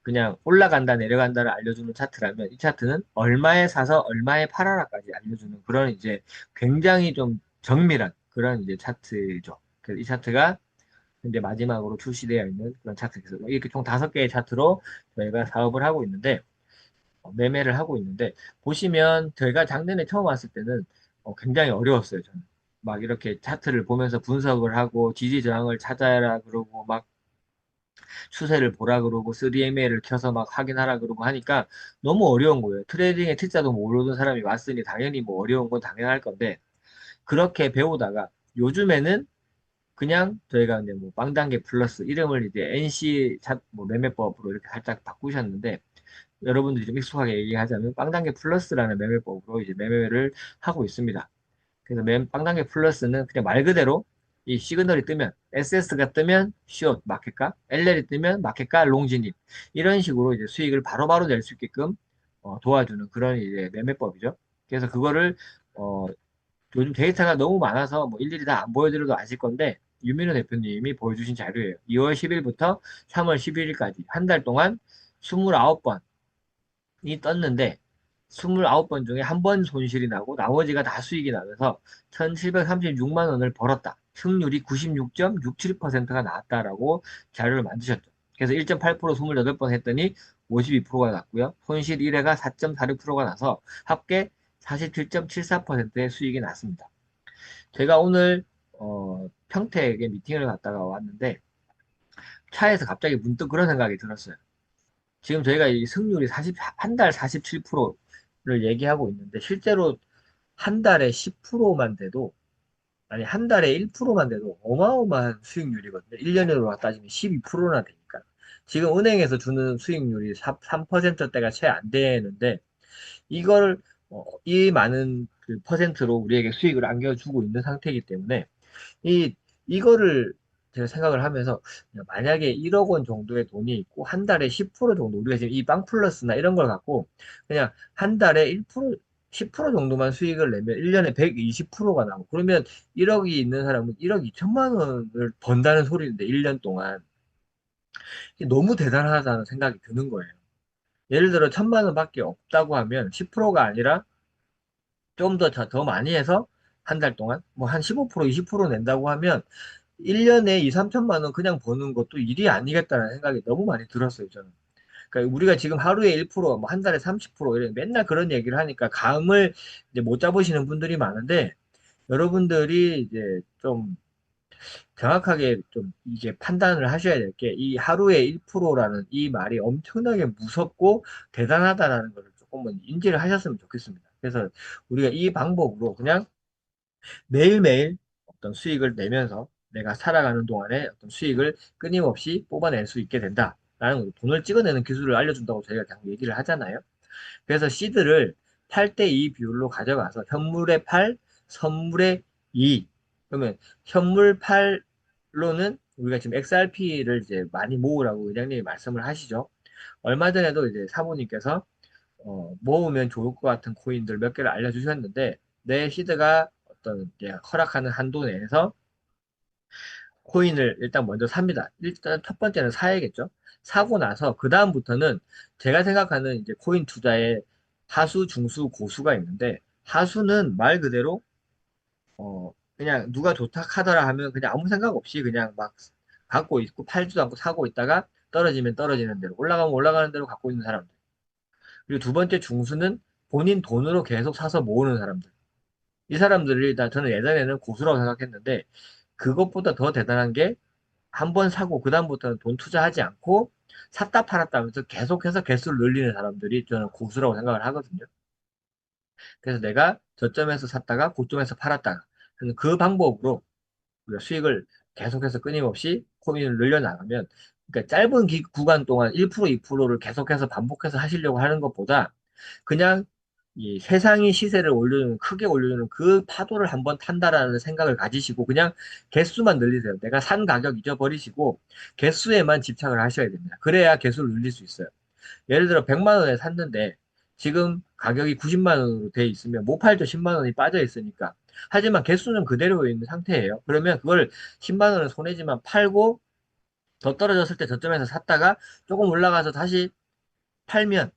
그냥 올라간다 내려간다를 알려주는 차트라면, 이 차트는 얼마에 사서 얼마에 팔아라까지 알려주는 그런 이제 굉장히 좀 정밀한 그런 이제 차트죠. 그래서 이 차트가 이제 마지막으로 출시되어 있는 그런 차트에서 이렇게 총 5개의 차트로 저희가 사업을 하고 있는데, 매매를 하고 있는데, 보시면 저희가 작년에 처음 왔을 때는 굉장히 어려웠어요. 저는 막 이렇게 차트를 보면서 분석을 하고 지지 저항을 찾아라 그러고 막 추세를 보라 그러고 3MA를 켜서 막 확인하라 그러고 하니까 너무 어려운 거예요. 트레이딩의 T자도 모르는 사람이 왔으니 당연히 뭐 어려운 건 당연할 건데, 그렇게 배우다가 요즘에는 그냥 저희가 이제 뭐 빵단계 플러스 이름을 이제 NC 뭐 매매법으로 이렇게 살짝 바꾸셨는데, 여러분들이 좀 익숙하게 얘기하자면 빵단계 플러스라는 매매법으로 이제 매매를 하고 있습니다. 그래서 빵단계 플러스는 그냥 말 그대로 이 시그널이 뜨면, SS가 뜨면 숏 마켓가, LL이 뜨면 마켓가 롱 진입, 이런 식으로 이제 수익을 바로바로 낼 수 있게끔 도와주는 그런 이제 매매법이죠. 그래서 그거를 어, 요즘 데이터가 너무 많아서 뭐 일일이 다 안 보여드려도 아실 건데 유민호 대표님이 보여주신 자료예요. 2월 10일부터 3월 11일까지 한 달 동안 29번이 떴는데 29번 중에 한 번 손실이 나고 나머지가 다 수익이 나면서 1,736만 원을 벌었다. 승률이 96.67%가 나왔다라고 자료를 만드셨죠. 그래서 1.8% 28번 했더니 52%가 났고요. 손실 1회가 4.46%가 나서 합계 47.74%의 수익이 났습니다. 제가 오늘 평택에 미팅을 갔다가 왔는데 차에서 갑자기 문득 그런 생각이 들었어요. 지금 저희가 이 승률이 한 달 47%를 얘기하고 있는데 실제로 한 달에 10%만 돼도 아니 한 달에 1%만 돼도 어마어마한 수익률이거든요. 1년으로 따지면 12%나 되니까. 지금 은행에서 주는 수익률이 3%대가 채 안 되는데 이걸 이 많은 그 퍼센트로 우리에게 수익을 안겨주고 있는 상태이기 때문에 이 이거를 제가 생각을 하면서 만약에 1억 원 정도의 돈이 있고 한 달에 10% 정도 우리가 지금 이 빵 플러스나 이런 걸 갖고 그냥 한 달에 1% 10% 정도만 수익을 내면 1년에 120%가 나고 그러면 1억이 있는 사람은 1억 2천만 원을 번다는 소리인데 1년 동안 이게 너무 대단하다는 생각이 드는 거예요. 예를 들어 1,000만 원밖에 없다고 하면 10%가 아니라 좀 더 많이 해서 한 달 동안 뭐 한 15% 20% 낸다고 하면 1년에 2, 3천만 원 그냥 버는 것도 일이 아니겠다는 생각이 너무 많이 들었어요, 저는. 그러니까 우리가 지금 하루에 1%, 뭐 한 달에 30% 이런 맨날 그런 얘기를 하니까 감을 이제 못 잡으시는 분들이 많은데 여러분들이 이제 좀 정확하게 좀 이게 판단을 하셔야 될 게 이 하루에 1%라는 이 말이 엄청나게 무섭고 대단하다라는 것을 조금은 인지를 하셨으면 좋겠습니다. 그래서 우리가 이 방법으로 그냥 매일매일 어떤 수익을 내면서 내가 살아가는 동안에 어떤 수익을 끊임없이 뽑아낼 수 있게 된다라는 거죠. 돈을 찍어내는 기술을 알려준다고 저희가 계속 얘기를 하잖아요. 그래서 시드를 8대2 비율로 가져가서 현물의 8, 선물의 2. 그러면 현물 8로는 우리가 지금 XRP를 이제 많이 모으라고 의장님이 말씀을 하시죠. 얼마 전에도 이제 사모님께서 모으면 좋을 것 같은 코인들 몇 개를 알려주셨는데 내 시드가 어떤 이제 허락하는 한도 내에서 코인을 일단 먼저 삽니다. 일단 첫 번째는 사야겠죠. 사고 나서 그 다음부터는 제가 생각하는 이제 코인 투자의 하수, 중수, 고수가 있는데 하수는 말 그대로 그냥 누가 좋다 하더라 하면 그냥 아무 생각 없이 그냥 막 갖고 있고 팔지도 않고 사고 있다가 떨어지면 떨어지는 대로 올라가면 올라가는 대로 갖고 있는 사람들. 그리고 두 번째 중수는 본인 돈으로 계속 사서 모으는 사람들. 이 사람들이 다 저는 예전에는 고수라고 생각했는데 그것보다 더 대단한 게 한 번 사고 그다음부터는 돈 투자하지 않고 샀다 팔았다 하면서 계속해서 개수를 늘리는 사람들이 저는 고수라고 생각을 하거든요. 그래서 내가 저점에서 샀다가 고점에서 팔았다가 하는 그 방법으로 우리가 수익을 계속해서 끊임없이 코인을 늘려나가면 그러니까 짧은 구간 동안 1%, 2%를 계속해서 반복해서 하시려고 하는 것보다 그냥 이 세상이 시세를 올려주는 크게 올려주는 그 파도를 한번 탄다라는 생각을 가지시고 그냥 개수만 늘리세요. 내가 산 가격 잊어버리시고 개수에만 집착을 하셔야 됩니다. 그래야 개수를 늘릴 수 있어요. 예를 들어 100만 원에 샀는데 지금 가격이 90만 원으로 돼 있으면 못 팔죠. 10만 원이 빠져 있으니까. 하지만 개수는 그대로 있는 상태예요. 그러면 그걸 10만 원을 손해지만 팔고 더 떨어졌을 때 저점에서 샀다가 조금 올라가서 다시 팔면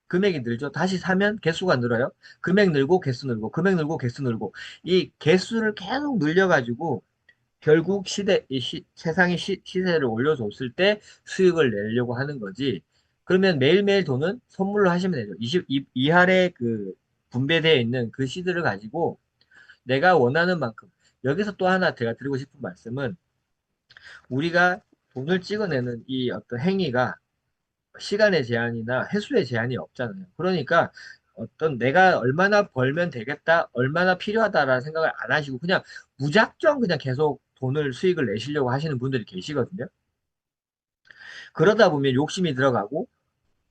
금액이 늘죠. 다시 사면 개수가 늘어요. 금액 늘고 개수 늘고 금액 늘고 개수 늘고 이 개수를 계속 늘려가지고 결국 세상이 시세를 올려줬을 때 수익을 내려고 하는 거지. 그러면 매일매일 돈은 선물로 하시면 되죠. 2할에 그 분배되어 있는 그 시드를 가지고 내가 원하는 만큼. 여기서 또 하나 제가 드리고 싶은 말씀은 우리가 돈을 찍어내는 이 어떤 행위가 시간의 제한이나 횟수의 제한이 없잖아요. 그러니까 어떤 내가 얼마나 벌면 되겠다, 얼마나 필요하다라는 생각을 안 하시고 그냥 무작정 그냥 계속 돈을 수익을 내시려고 하시는 분들이 계시거든요. 그러다 보면 욕심이 들어가고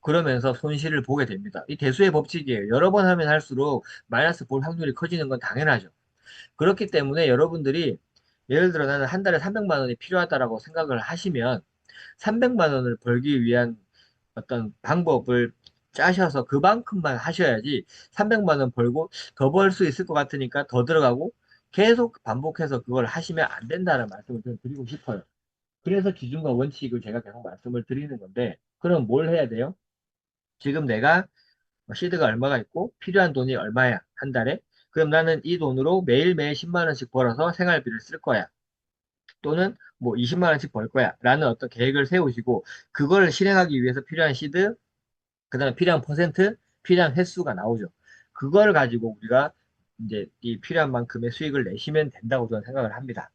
그러면서 손실을 보게 됩니다. 이 대수의 법칙이에요. 여러 번 하면 할수록 마이너스 볼 확률이 커지는 건 당연하죠. 그렇기 때문에 여러분들이 예를 들어 나는 한 달에 300만 원이 필요하다라고 생각을 하시면 300만 원을 벌기 위한 어떤 방법을 짜셔서 그만큼만 하셔야지 300만 원 벌고 더 벌 수 있을 것 같으니까 더 들어가고 계속 반복해서 그걸 하시면 안 된다는 말씀을 좀 드리고 싶어요. 그래서 기준과 원칙을 제가 계속 말씀을 드리는 건데, 그럼 뭘 해야 돼요? 지금 내가 시드가 얼마가 있고 필요한 돈이 얼마야, 한 달에? 그럼 나는 이 돈으로 매일매일 10만 원씩 벌어서 생활비를 쓸 거야. 또는 뭐 20만 원씩 벌 거야. 라는 어떤 계획을 세우시고, 그걸 실행하기 위해서 필요한 시드, 그 다음에 필요한 퍼센트, 필요한 횟수가 나오죠. 그걸 가지고 우리가 이제 이 필요한 만큼의 수익을 내시면 된다고 저는 생각을 합니다.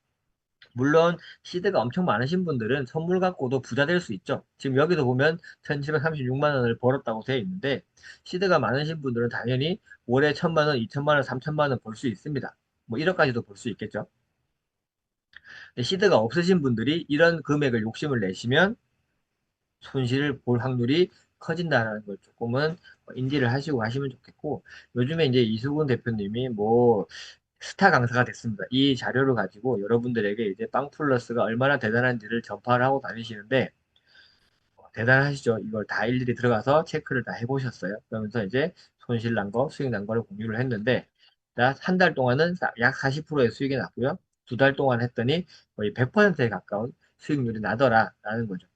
물론 시드가 엄청 많으신 분들은 선물 갖고도 부자 될 수 있죠. 지금 여기도 보면 1736만 원을 벌었다고 되어 있는데, 시드가 많으신 분들은 당연히 월에 1000만 원, 2000만 원, 3000만 원 벌 수 있습니다. 뭐 1억까지도 벌 수 있겠죠. 근데 시드가 없으신 분들이 이런 금액을 욕심을 내시면 손실을 볼 확률이 커진다는 걸 조금은 인지를 하시고 하시면 좋겠고, 요즘에 이제 이수근 대표님이 뭐 스타 강사가 됐습니다. 이 자료를 가지고 여러분들에게 이제 빵 플러스가 얼마나 대단한지를 전파를 하고 다니시는데, 대단하시죠? 이걸 다 일일이 들어가서 체크를 다 해보셨어요. 그러면서 이제 손실 난 거, 수익 난 거를 공유를 했는데, 한 달 동안은 약 40%의 수익이 났고요. 2달 동안 했더니 거의 100%에 가까운 수익률이 나더라라는 거죠.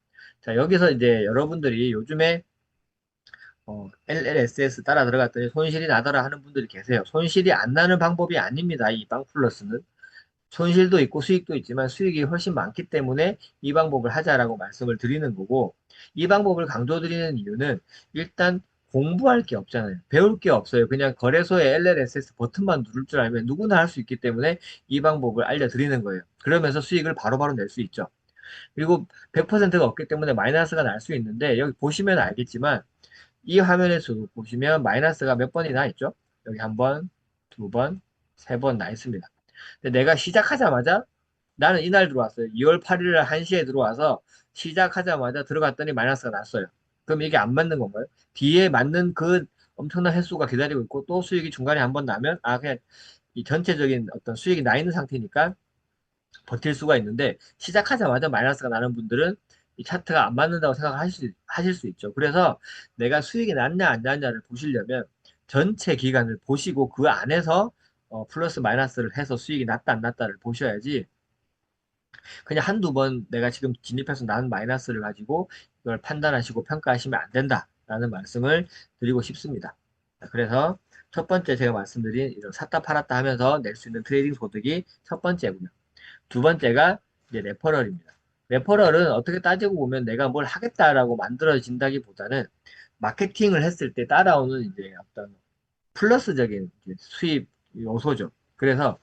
자, 여기서 이제 여러분들이 요즘에 LLSS 따라 들어갔더니 손실이 나더라 하는 분들이 계세요. 손실이 안 나는 방법이 아닙니다. 이 빵 플러스는. 손실도 있고 수익도 있지만 수익이 훨씬 많기 때문에 이 방법을 하자라고 말씀을 드리는 거고, 이 방법을 강조드리는 이유는 일단 공부할 게 없잖아요. 배울 게 없어요. 그냥 거래소에 LLSS 버튼만 누를 줄 알면 누구나 할 수 있기 때문에 이 방법을 알려드리는 거예요. 그러면서 수익을 바로바로 낼 수 있죠. 그리고 100%가 없기 때문에 마이너스가 날 수 있는데, 여기 보시면 알겠지만 이 화면에서 보시면 마이너스가 몇 번이나 있죠? 여기 한 번, 두 번, 세 번 나 있습니다. 근데 내가 시작하자마자, 나는 이날 들어왔어요. 2월 8일 1시에 들어와서 시작하자마자 들어갔더니 마이너스가 났어요. 그럼 이게 안 맞는 건가요? 뒤에 맞는 그 엄청난 횟수가 기다리고 있고 또 수익이 중간에 한 번 나면, 그냥 이 전체적인 어떤 수익이 나 있는 상태니까 버틸 수가 있는데, 시작하자마자 마이너스가 나는 분들은 이 차트가 안 맞는다고 하실 수 있죠. 그래서 내가 수익이 났냐 안 났냐를 보시려면 전체 기간을 보시고 그 안에서 플러스 마이너스를 해서 수익이 났다 안 났다를 보셔야지, 그냥 한두 번 내가 지금 진입해서 난 마이너스를 가지고 이걸 판단하시고 평가하시면 안 된다라는 말씀을 드리고 싶습니다. 자, 그래서 첫 번째 제가 말씀드린 이런 샀다 팔았다 하면서 낼 수 있는 트레이딩 소득이 첫 번째고요. 두 번째가 이제 레퍼럴입니다. 레퍼럴은 어떻게 따지고 보면 내가 뭘 하겠다라고 만들어진다기보다는 마케팅을 했을 때 따라오는 이제 어떤 플러스적인 이제 수입 요소죠. 그래서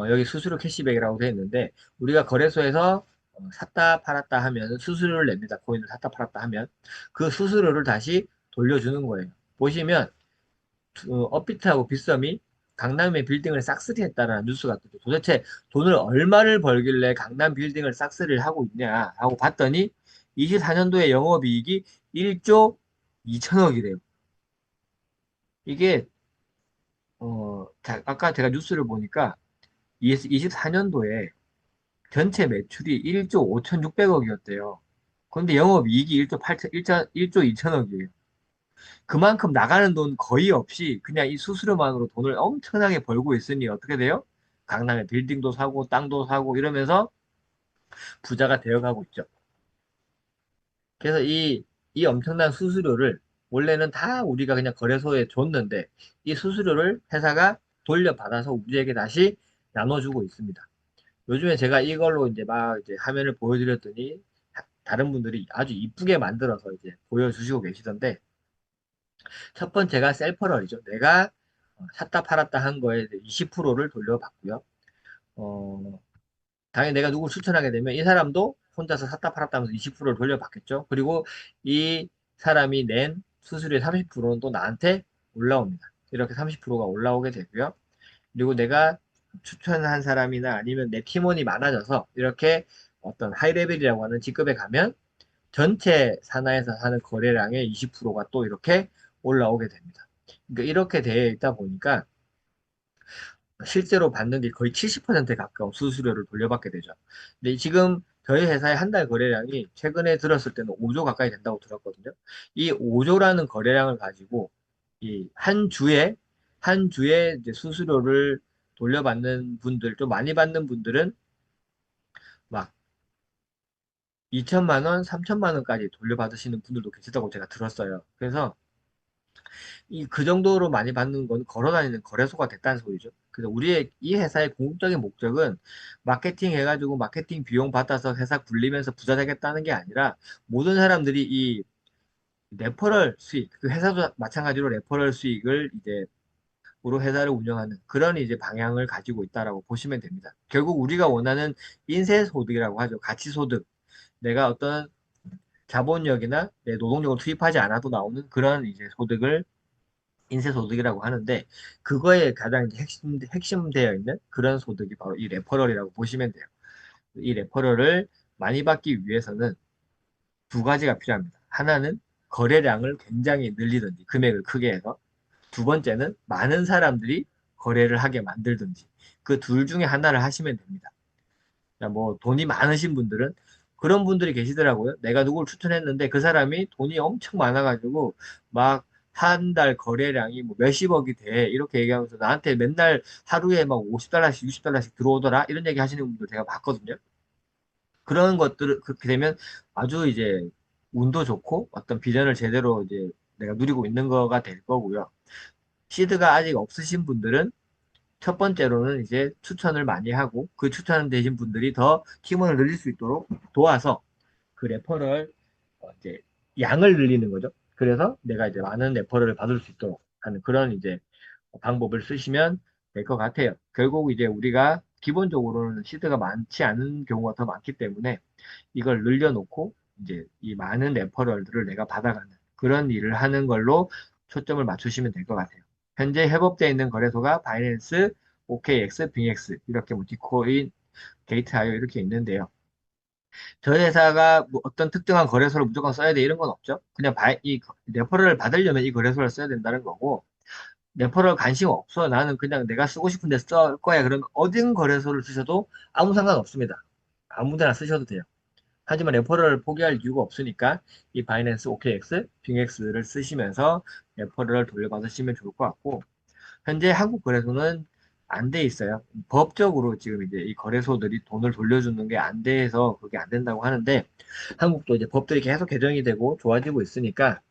여기 수수료 캐시백이라고 되어 있는데, 우리가 거래소에서 샀다 팔았다 하면 수수료를 냅니다. 코인을 샀다 팔았다 하면 그 수수료를 다시 돌려주는 거예요. 보시면 업비트하고 빗썸이 강남의 빌딩을 싹쓸이 했다는 뉴스가 뜨죠. 도대체 돈을 얼마를 벌길래 강남 빌딩을 싹쓸이를 하고 있냐 하고 봤더니 24년도에 영업이익이 1조 2천억이래요. 이게 아까 제가 뉴스를 보니까 24년도에 전체 매출이 1조 5,600억이었대요. 그런데 영업이익이 1조 8천, 1조 2천억이에요. 그만큼 나가는 돈 거의 없이 그냥 이 수수료만으로 돈을 엄청나게 벌고 있으니 어떻게 돼요? 강남에 빌딩도 사고 땅도 사고 이러면서 부자가 되어가고 있죠. 그래서 이 엄청난 수수료를 원래는 다 우리가 그냥 거래소에 줬는데, 이 수수료를 회사가 돌려받아서 우리에게 다시 나눠주고 있습니다. 요즘에 제가 이걸로 이제 막 이제 화면을 보여드렸더니 다른 분들이 아주 이쁘게 만들어서 이제 보여주시고 계시던데, 첫 번째가 셀퍼럴이죠. 내가 샀다 팔았다 한 거에 20%를 돌려받고요. 어, 당연히 내가 누구 추천하게 되면 이 사람도 혼자서 샀다 팔았다 하면서 20%를 돌려받겠죠. 그리고 이 사람이 낸 수수료의 30%는 또 나한테 올라옵니다. 이렇게 30%가 올라오게 되고요. 그리고 내가 추천한 사람이나 아니면 내 팀원이 많아져서 이렇게 어떤 하이레벨이라고 하는 직급에 가면 전체 산하에서 하는 거래량의 20%가 또 이렇게 올라오게 됩니다. 그러니까 이렇게 되어 있다 보니까 실제로 받는 게 거의 70%에 가까운 수수료를 돌려받게 되죠. 근데 지금 저희 회사의 한 달 거래량이 최근에 들었을 때는 5조 가까이 된다고 들었거든요. 이 5조라는 거래량을 가지고 이 한 주에 이제 수수료를 돌려받는 분들, 좀 많이 받는 분들은 막 2천만 원, 3천만 원까지 돌려받으시는 분들도 계시다고 제가 들었어요. 그래서 그 정도로 많이 받는 건 걸어다니는 거래소가 됐다는 소리죠. 그래서 우리의 이 회사의 궁극적인 목적은 마케팅 해가지고 마케팅 비용 받아서 회사 굴리면서 부자 되겠다는 게 아니라 모든 사람들이 이 레퍼럴 수익, 그 회사도 마찬가지로 레퍼럴 수익을 이제 으로 회사를 운영하는 그런 이제 방향을 가지고 있다라고 보시면 됩니다. 결국 우리가 원하는 인쇄소득이라고 하죠. 가치소득. 내가 어떤 자본력이나 내 노동력을 투입하지 않아도 나오는 그런 이제 소득을 인쇄소득이라고 하는데 그거에 가장 이제 핵심되어 있는 그런 소득이 바로 이 레퍼럴이라고 보시면 돼요. 이 레퍼럴을 많이 받기 위해서는 두 가지가 필요합니다. 하나는 거래량을 굉장히 늘리든지 금액을 크게 해서 두 번째는 많은 사람들이 거래를 하게 만들든지 그 둘 중에 하나를 하시면 됩니다. 뭐 돈이 많으신 분들은 그런 분들이 계시더라고요. 내가 누구를 추천했는데 그 사람이 돈이 엄청 많아가지고 막 한 달 거래량이 뭐 몇십억이 돼 이렇게 얘기하면서 나한테 맨날 하루에 막 50달러씩 60달러씩 들어오더라 이런 얘기 하시는 분들 제가 봤거든요. 그런 것들을 그렇게 되면 아주 이제 운도 좋고 어떤 비전을 제대로 이제 내가 누리고 있는 거가 될 거고요. 시드가 아직 없으신 분들은 첫 번째로는 이제 추천을 많이 하고 그 추천되신 분들이 더 팀원을 늘릴 수 있도록 도와서 그 레퍼럴 이제 양을 늘리는 거죠. 그래서 내가 이제 많은 레퍼럴을 받을 수 있도록 하는 그런 이제 방법을 쓰시면 될 것 같아요. 결국 이제 우리가 기본적으로는 시드가 많지 않은 경우가 더 많기 때문에 이걸 늘려놓고 이제 이 많은 레퍼럴들을 내가 받아가는 그런 일을 하는 걸로 초점을 맞추시면 될 것 같아요. 현재 협업되어 있는 거래소가 바이낸스, OKX, 빙엑스 이렇게 뭐 디코인, 게이트아이오 이렇게 있는데요. 저희 회사가 뭐 어떤 특정한 거래소를 무조건 써야 돼 이런 건 없죠. 그냥 이 레퍼럴을 받으려면 이 거래소를 써야 된다는 거고 레퍼럴 관심 없어. 나는 그냥 내가 쓰고 싶은데 쓸 거야. 그러면 어딘 거래소를 쓰셔도 아무 상관 없습니다. 아무 데나 쓰셔도 돼요. 하지만 레퍼럴을 포기할 이유가 없으니까 이 바이낸스 OKX, 빙엑스를 쓰시면서 레퍼럴을 돌려받으시면 좋을 것 같고 현재 한국 거래소는 안 돼 있어요. 법적으로 지금 이제 이 거래소들이 돈을 돌려주는 게 안 돼서 그게 안 된다고 하는데 한국도 이제 법들이 계속 개정이 되고 좋아지고 있으니까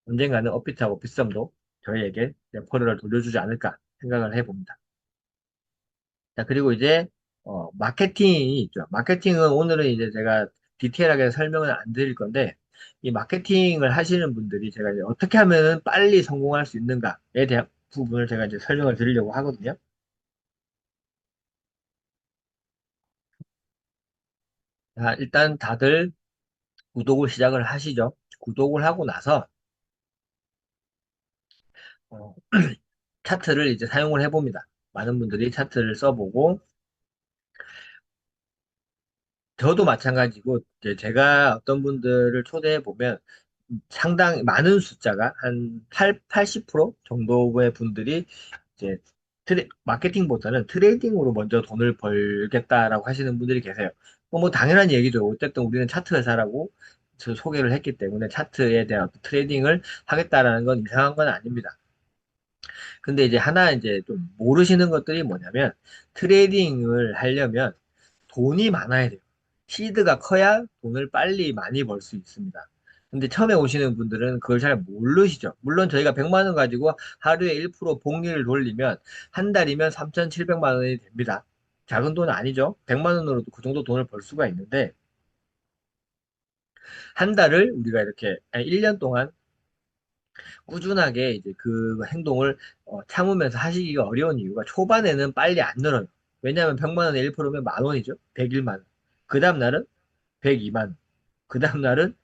언젠가는 업비트하고 비썸도 저희에게 레퍼럴을 돌려주지 않을까 생각을 해봅니다. 자, 그리고 이제 마케팅이 있죠. 마케팅은 오늘은 이제 제가 디테일하게 설명을 안 드릴 건데 이 마케팅을 하시는 분들이 제가 이제 어떻게 하면 빨리 성공할 수 있는가에 대한 부분을 제가 이제 설명을 드리려고 하거든요. 자, 일단 다들 구독을 시작을 하시죠. 구독을 하고 나서 어, 차트를 이제 사용을 해봅니다. 많은 분들이 차트를 써보고 저도 마찬가지고 이제 제가 어떤 분들을 초대해 보면 상당히 많은 숫자가 한 80% 정도의 분들이 이제 마케팅보다는 트레이딩으로 먼저 돈을 벌겠다라고 하시는 분들이 계세요. 뭐 당연한 얘기죠. 어쨌든 우리는 차트 회사라고 소개를 했기 때문에 차트에 대한 어떤 트레이딩을 하겠다라는 건 이상한 건 아닙니다. 근데 이제 하나 이제 좀 모르시는 것들이 뭐냐면 트레이딩을 하려면 돈이 많아야 돼요. 시드가 커야 돈을 빨리 많이 벌 수 있습니다. 근데 처음에 오시는 분들은 그걸 잘 모르시죠. 물론 저희가 100만 원 가지고 하루에 1% 복리를 돌리면 한 달이면 3,700만 원이 됩니다. 작은 돈은 아니죠. 100만 원으로도 그 정도 돈을 벌 수가 있는데 한 달을 우리가 이렇게 1년 동안 꾸준하게 이제 그 행동을 참으면서 하시기가 어려운 이유가 초반에는 빨리 안 늘어요. 왜냐하면 100만 원에 1%면 만 원이죠. 101만 원. 그 다음 날은 102만 원. 그 다음 날은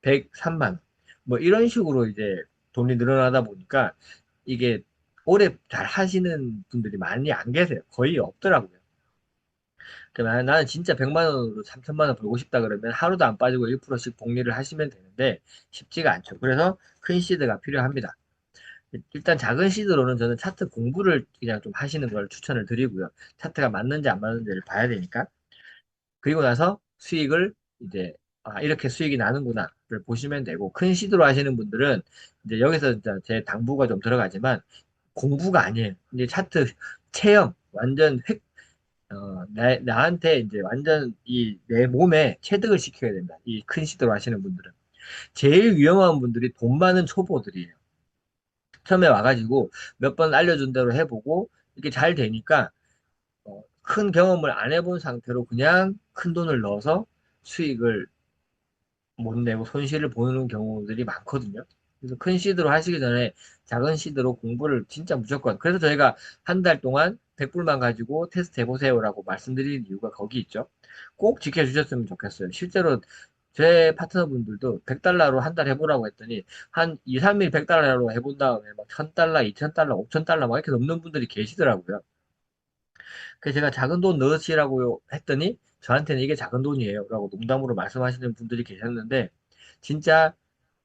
103만 원. 뭐 이런 식으로 이제 돈이 늘어나다 보니까 이게 오래 잘 하시는 분들이 많이 안 계세요. 거의 없더라고요. 그러면 나는 진짜 100만 원으로 3천만 원 벌고 싶다 그러면 하루도 안 빠지고 1%씩 복리를 하시면 되는데 쉽지가 않죠. 그래서 큰 시드가 필요합니다. 일단 작은 시드로는 저는 차트 공부를 그냥 좀 하시는 걸 추천을 드리고요. 차트가 맞는지 안 맞는지를 봐야 되니까. 그리고 나서 수익을 이제 이렇게 수익이 나는구나를 보시면 되고, 큰 시드로 하시는 분들은 이제 여기서 진짜 제 당부가 좀 들어가지만 공부가 아니에요. 이제 차트 체험 완전 나한테 이제 완전 이 내 몸에 체득을 시켜야 된다. 이 큰 시도로 하시는 분들은. 제일 위험한 분들이 돈 많은 초보들이에요. 처음에 와가지고 몇 번 알려준 대로 해보고 이게 잘 되니까 큰 경험을 안 해본 상태로 그냥 큰 돈을 넣어서 수익을 못 내고 손실을 보는 경우들이 많거든요. 그래서 큰 시드로 하시기 전에 작은 시드로 공부를 진짜 무조건. 그래서 저희가 한 달 동안 100불만 가지고 테스트 해보세요라고 말씀드리는 이유가 거기 있죠. 꼭 지켜주셨으면 좋겠어요. 실제로 제 파트너분들도 100달러로 한 달 해보라고 했더니 한 2, 3일 100달러로 해본 다음에 막 1000달러, 2000달러, 5000달러 막 이렇게 넘는 분들이 계시더라고요. 그래서 제가 작은 돈 넣으시라고 했더니 저한테는 이게 작은 돈이에요 라고 농담으로 말씀하시는 분들이 계셨는데 진짜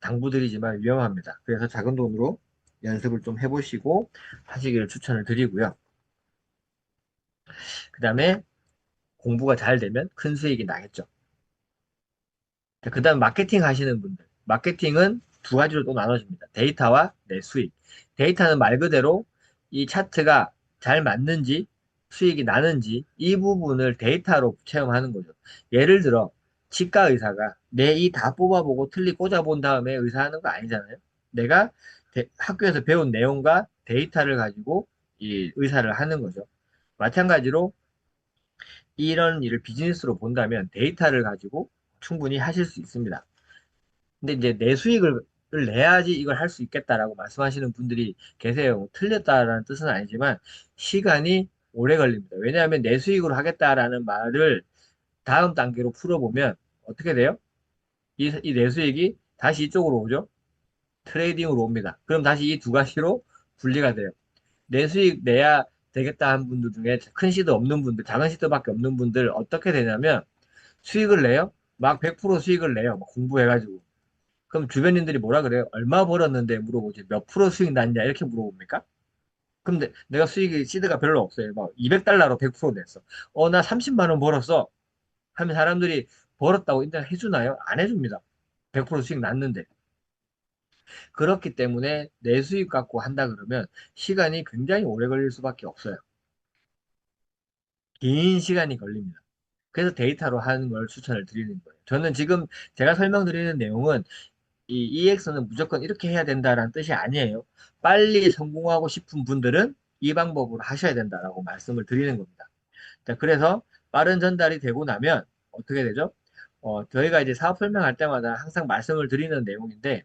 당부드리지만 위험합니다. 그래서 작은 돈으로 연습을 좀 해보시고 하시기를 추천을 드리고요. 그 다음에 공부가 잘 되면 큰 수익이 나겠죠. 그 다음 마케팅 하시는 분들. 마케팅은 두 가지로 또 나눠집니다. 데이터와 내 수익. 데이터는 말 그대로 이 차트가 잘 맞는지 수익이 나는지 이 부분을 데이터로 체험하는 거죠. 예를 들어 치과 의사가 내 이 다 뽑아보고 틀리 꽂아본 다음에 의사하는 거 아니잖아요. 내가 학교에서 배운 내용과 데이터를 가지고 이 의사를 하는 거죠. 마찬가지로 이런 일을 비즈니스로 본다면 데이터를 가지고 충분히 하실 수 있습니다. 근데 이제 내 수익을 내야지 이걸 할 수 있겠다라고 말씀하시는 분들이 계세요. 틀렸다라는 뜻은 아니지만 시간이 오래 걸립니다. 왜냐하면 내 수익으로 하겠다라는 말을 다음 단계로 풀어보면 어떻게 돼요? 이 내 수익이 다시 이쪽으로 오죠? 트레이딩으로 옵니다. 그럼 다시 이 두 가지로 분리가 돼요. 내 수익 내야 되겠다 한 분들 중에 큰 시드 없는 분들, 작은 시드밖에 없는 분들 어떻게 되냐면 수익을 내요? 막 100% 수익을 내요. 막 공부해가지고. 그럼 주변인들이 뭐라 그래요? 얼마 벌었는데 물어보지. 몇 프로 수익 났냐? 이렇게 물어봅니까? 그럼 내가 수익이 시드가 별로 없어요. 막 200달러로 100% 냈어. 나 30만 원 벌었어. 하면 사람들이 벌었다고 인정해 주나요? 안 해줍니다. 100% 수익 났는데. 그렇기 때문에 내 수익 갖고 한다 그러면 시간이 굉장히 오래 걸릴 수밖에 없어요. 긴 시간이 걸립니다. 그래서 데이터로 하는 걸 추천을 드리는 거예요. 저는 지금 제가 설명드리는 내용은 이 EX는 무조건 이렇게 해야 된다라는 뜻이 아니에요. 빨리 성공하고 싶은 분들은 이 방법으로 하셔야 된다라고 말씀을 드리는 겁니다. 자, 그래서 빠른 전달이 되고 나면 어떻게 되죠? 저희가 이제 사업 설명할 때마다 항상 말씀을 드리는 내용인데,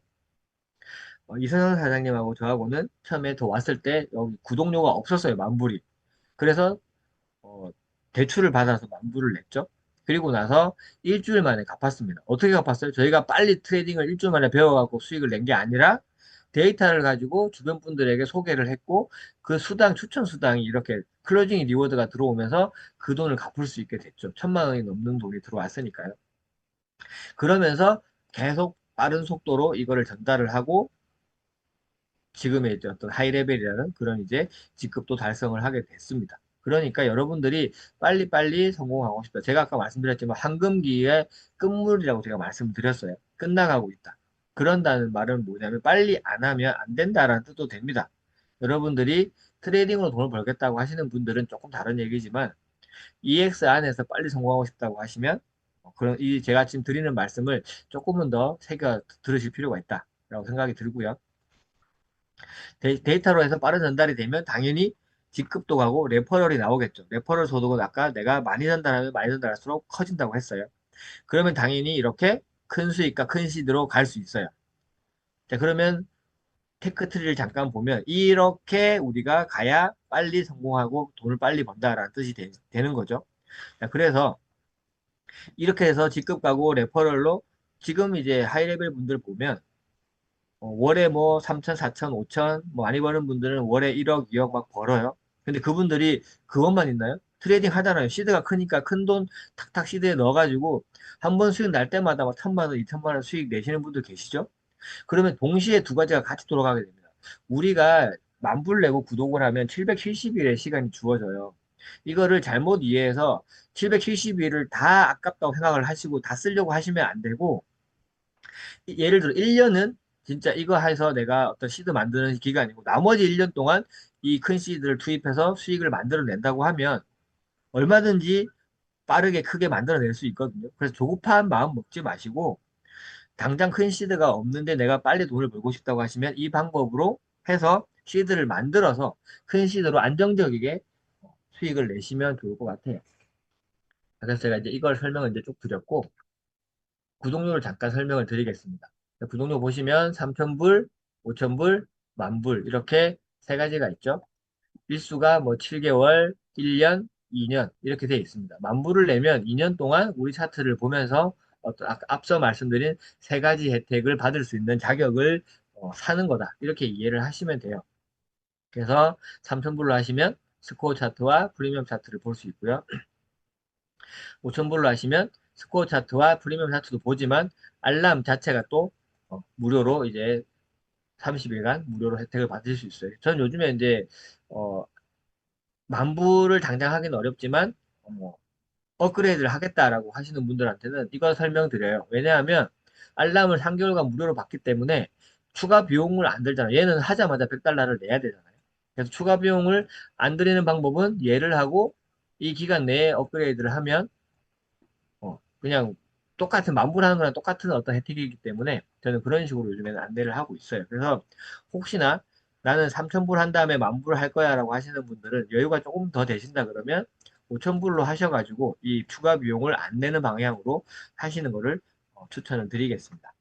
이선영 사장님하고 저하고는 처음에 더 왔을 때 여기 구독료가 없었어요, 만불이. 그래서 어, 대출을 받아서 만불을 냈죠. 그리고 나서 일주일 만에 갚았습니다. 어떻게 갚았어요? 저희가 빨리 트레이딩을 일주일 만에 배워갖고 수익을 낸 게 아니라 데이터를 가지고 주변 분들에게 소개를 했고 그 수당, 추천 수당이 이렇게 클로징 리워드가 들어오면서 그 돈을 갚을 수 있게 됐죠. 1000만 원이 넘는 돈이 들어왔으니까요. 그러면서 계속 빠른 속도로 이거를 전달을 하고 지금의 이제 어떤 하이레벨이라는 그런 이제 직급도 달성을 하게 됐습니다. 그러니까 여러분들이 빨리빨리 성공하고 싶다. 제가 아까 말씀드렸지만 황금기의 끝물이라고 제가 말씀드렸어요. 끝나가고 있다. 그런다는 말은 뭐냐면 빨리 안 하면 안 된다라는 뜻도 됩니다. 여러분들이 트레이딩으로 돈을 벌겠다고 하시는 분들은 조금 다른 얘기지만 EX 안에서 빨리 성공하고 싶다고 하시면 그런 이 제가 지금 드리는 말씀을 조금은 더 새겨 들으실 필요가 있다라고 생각이 들고요. 데이터로 해서 빠른 전달이 되면 당연히 직급도 가고 레퍼럴이 나오겠죠. 레퍼럴 소득은 아까 내가 많이 전달하면 많이 전달할수록 커진다고 했어요. 그러면 당연히 이렇게 큰 수익과 큰 시드로 갈 수 있어요. 자, 그러면 테크트리를 잠깐 보면 이렇게 우리가 가야 빨리 성공하고 돈을 빨리 번다라는 뜻이 되는 거죠. 자, 그래서 이렇게 해서 직급 가고 레퍼럴로 지금 이제 하이레벨 분들 보면 월에 뭐 3천, 4천, 5천 뭐 많이 버는 분들은 월에 1억, 2억 막 벌어요. 근데 그분들이 그것만 있나요? 트레이딩 하잖아요. 시드가 크니까 큰 돈 탁탁 시드에 넣어가지고 한 번 수익 날 때마다 막 1000만 원, 2000만 원 수익 내시는 분들 계시죠? 그러면 동시에 두 가지가 같이 돌아가게 됩니다. 우리가 만불 내고 구독을 하면 770일의 시간이 주어져요. 이거를 잘못 이해해서 770일을 다 아깝다고 생각을 하시고 다 쓰려고 하시면 안 되고, 예를 들어 1년은 진짜 이거 해서 내가 어떤 시드 만드는 기간이고, 나머지 1년 동안 이 큰 시드를 투입해서 수익을 만들어낸다고 하면 얼마든지 빠르게 크게 만들어낼 수 있거든요. 그래서 조급한 마음 먹지 마시고, 당장 큰 시드가 없는데 내가 빨리 돈을 벌고 싶다고 하시면 이 방법으로 해서 시드를 만들어서 큰 시드로 안정적이게 수익을 내시면 좋을 것 같아요. 그래서 제가 이제 이걸 설명을 이제 쭉 드렸고, 구독료를 잠깐 설명을 드리겠습니다. 구독료 보시면 3,000불, 5,000불, 10,000불 이렇게 세 가지가 있죠. 일수가 뭐 7개월, 1년, 2년 이렇게 되어 있습니다. 10,000불을 내면 2년 동안 우리 차트를 보면서 어떤 앞서 말씀드린 세 가지 혜택을 받을 수 있는 자격을 사는 거다. 이렇게 이해를 하시면 돼요. 그래서 3,000불로 하시면 스코어 차트와 프리미엄 차트를 볼 수 있고요. 5,000불로 하시면 스코어 차트와 프리미엄 차트도 보지만 알람 자체가 또 무료로 이제 30일간 무료로 혜택을 받을 수 있어요. 전 요즘에 이제 어, 만불을 당장 하기는 어렵지만 업그레이드를 하겠다라고 하시는 분들한테는 이거 설명드려요. 왜냐하면 알람을 3개월간 무료로 받기 때문에 추가 비용을 안 들잖아요. 얘는 하자마자 100달러를 내야 되잖아요. 그래서 추가 비용을 안 들이는 방법은 얘를 하고 이 기간 내에 업그레이드를 하면 그냥 똑같은 만불하는 거랑 똑같은 어떤 혜택이기 때문에 저는 그런 식으로 요즘에는 안내를 하고 있어요. 그래서 혹시나 나는 3,000불 한 다음에 만불 할 거야 라고 하시는 분들은 여유가 조금 더 되신다 그러면 5,000불로 하셔가지고 이 추가 비용을 안 내는 방향으로 하시는 거를 추천을 드리겠습니다.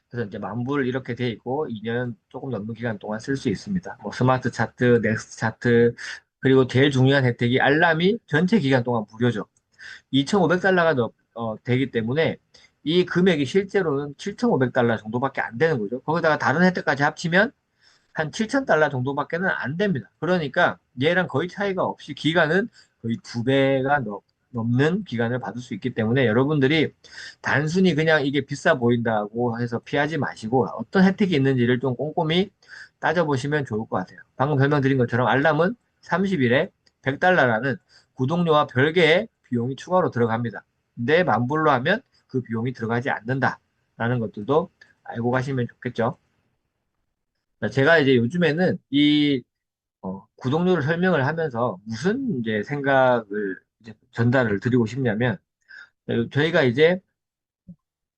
그래서 이제 만불 이렇게 돼 있고 2년 조금 넘는 기간 동안 쓸 수 있습니다. 뭐 스마트 차트, 넥스트 차트, 그리고 제일 중요한 혜택이 알람이 전체 기간 동안 무료죠. 2,500달러가 되기 때문에 이 금액이 실제로는 7,500달러 정도밖에 안 되는 거죠. 거기다가 다른 혜택까지 합치면 한 7,000달러 정도밖에는 안 됩니다. 그러니까 얘랑 거의 차이가 없이 기간은 거의 두 배가 넘는 기간을 받을 수 있기 때문에 여러분들이 단순히 그냥 이게 비싸 보인다고 해서 피하지 마시고 어떤 혜택이 있는지를 좀 꼼꼼히 따져보시면 좋을 것 같아요. 방금 설명드린 것처럼 알람은 30일에 100달러라는 구독료와 별개의 비용이 추가로 들어갑니다. 근데 만불로 하면 그 비용이 들어가지 않는다라는 것들도 알고 가시면 좋겠죠. 제가 이제 요즘에는 이 구독료를 설명을 하면서 무슨 이제 생각을 이제 전달을 드리고 싶냐면 저희가 이제